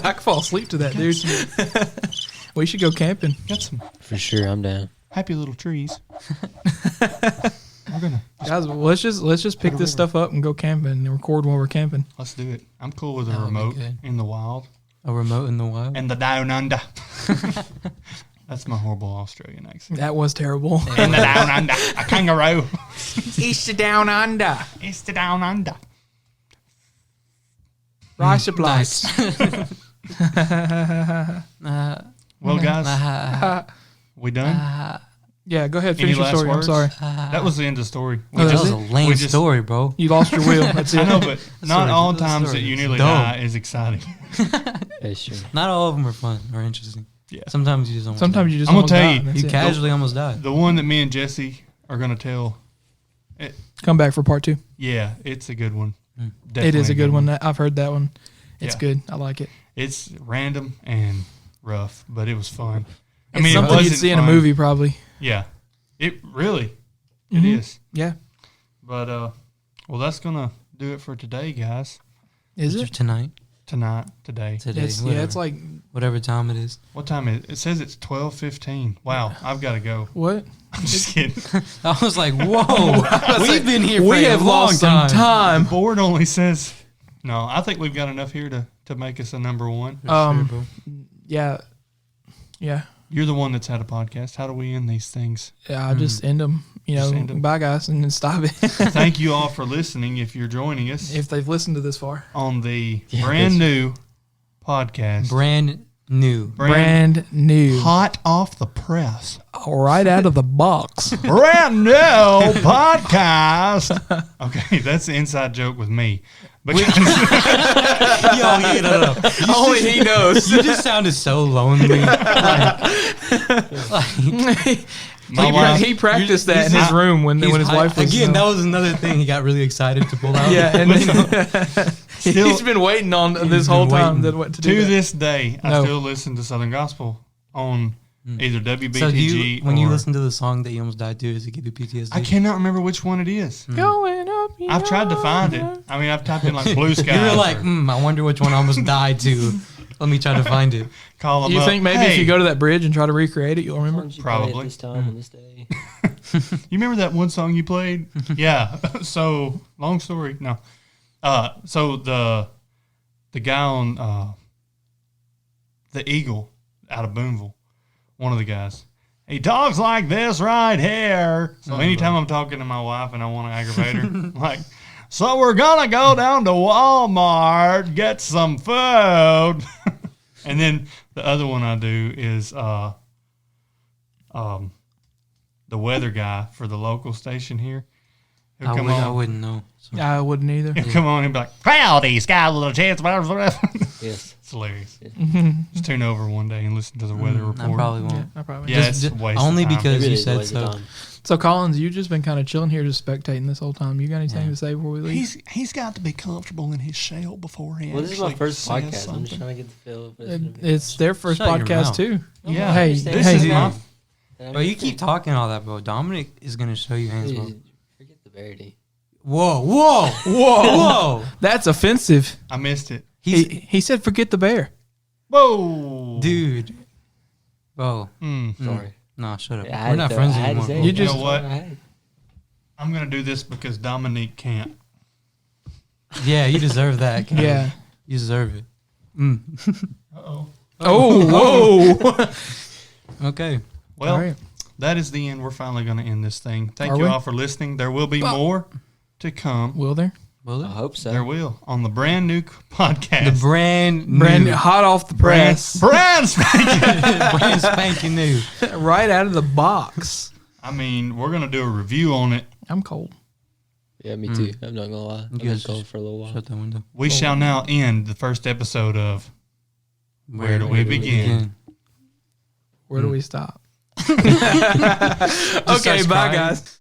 I could fall asleep to that, dude. We should go camping.
Got some
For sure, I'm down.
happy little trees. We're gonna
Guys, let's just pick this stuff up and go camping and record while we're camping.
let's do it. I'm cool with a
That would be
remote
good.
in the wild
A remote in the wild.
and the down under. That's my horrible Australian accent.
That was terrible.
In the down under, a kangaroo.
East of down under.
It's the down under.
Rice supplies.
Well, guys, we done?
Yeah, go ahead.
Any
Finish your
last
story.
words?
I'm sorry.
That was the end of the story. We
Oh,
that
that's
was
just,
a lame
we just-
story, bro.
You lost your wheel. That's it.
I know, but not
Sorry,
all
that
times
story
that you
is
nearly
dumb.
die is exciting.
That's true.
Not all of them are fun or interesting.
Yeah.
Sometimes you just almost
Sometimes
die.
you just
I'm gonna
almost
tell
die.
you,
That's
you
it.
casually almost die.
The one that me and Jesse are going to tell,
Come back for part 2.
yeah, it's a good one.
Mm.
It
Definitely
is a good one. I've heard that one. It's
Yeah.
good. I like it.
It's random and rough, but it was fun. I
It's
mean, it
something you'd
wasn't
see in a
fun.
movie, probably.
Yeah, it really, it is.
Mhm. Yeah.
But well, that's gonna do it for today, guys.
Is it?
Tonight,
Today.
today,
It's,
whatever,
yeah, it's like,
whatever time it is.
What time is it? It says it's 12:15. Wow, I've got to go.
what?
I'm just kidding.
I was like, whoa, we've been here for
We
a
have
long
lost some
time.
time.
The board only says no. I think we've got enough here to make us a number one.
Um, Yeah. Yeah.
You're the one that's had a podcast. How do we end these things?
Yeah, I'll just end them. You
Just
know,
end 'em.
bye, guys, and then stop it.
Thank you all for listening. If you're joining us
If they've listened to this far.
on the
Yeah,
brand new podcast,
Brand new.
Brand new.
hot off the press,
Right out of the box.
brand new podcast. Okay, that's the inside joke with me. Because
Yo, no.
Only he knows.
You just sounded so lonely.
my wife,
He practiced that in
he's-
his room when his wife was
again. That was another thing he got really excited to pull out.
yeah, and then
Still-
he's been waiting on this
been
whole time
waiting.
that what to do.
to
that.
this day, I
No.
still listen to Southern Gospel on either WBTG
So do you, when
or
you listen to the song that you almost died to, does it give you PTSD?
I cannot remember which one it is.
Going up.
I've tried to find it. I mean, I've typed in like Blue Skies.
You were like,
or
I wonder which one I almost died to. Let me try to find it.
call them
You
up.
think maybe if
Hey,
you go to that bridge and try to recreate it, you'll remember?
Why don't you
Probably.
play it this time on this day.
You remember that one song you played? Yeah. So long story. No. So the guy on the Eagle out of Boonville, one of the guys, He talks like this right here. So anytime I'm talking to my wife and I want to aggravate her, I'm like, so we're gonna go down to Walmart, get some food. And then the other one I do is the weather guy for the local station here. He'll come
I
on.
wouldn't know. So.
I wouldn't either.
He'll come on and be like, "Howdy, Sky, little chance."
Yes.
It's hilarious. Just tune over one day and listen to the weather
I
report.
probably won't.
Yeah, I probably.
Yeah,
Just-
it's a waste
only
of time.
because
It really
you
is a
said
waste of
so.
time.
So Collins, you've just been kind of chilling here, just spectating this whole time. You got anything to say before we leave?
He's got to be comfortable in his shell before he
Well, this is my
actually
first
says
podcast. I'm
something.
just trying to get the feel of it.
It's their first
Shut your
podcast
mouth.
too.
Yeah,
Hey,
this
hey,
is
dude.
my.
Bro, you keep talking all that, bro. Dominic is gonna show you hands, bro.
Dude, forget the Verity.
Whoa, whoa, whoa!
That's offensive.
I missed it.
He said, "Forget the bear."
Whoa,
Dude, bro.
Sorry.
Nah, shut up.
I had
We're not
to-
friends
I had to
anymore.
say
bro.
You
it.
just-
You know what?
I had-
I'm gonna do this because Dominique can't.
Yeah, you deserve that. Kevin.
Yeah.
You deserve it.
Uh-oh.
Oh, whoa.
Okay. Well,
All right.
that is the end. We're finally going to end this thing. Thank
Are
you
we?
all for listening. There will be more to come.
Will there?
Will
I
it?
hope so.
There will on the brand new podcast.
The brand
Brand
new,
new, hot off the press,
brand spanking.
brand spanking new.
right out of the box.
I mean, we're going to do a review on it.
I'm cold.
Yeah, me too. I'm not gonna lie. I've
You
been
guys
cold for a little while.
Shut that window.
We shall now end the first episode of Where Do We Begin?
Where do we stop?
Just
Okay,
starts
bye,
crying.
guys.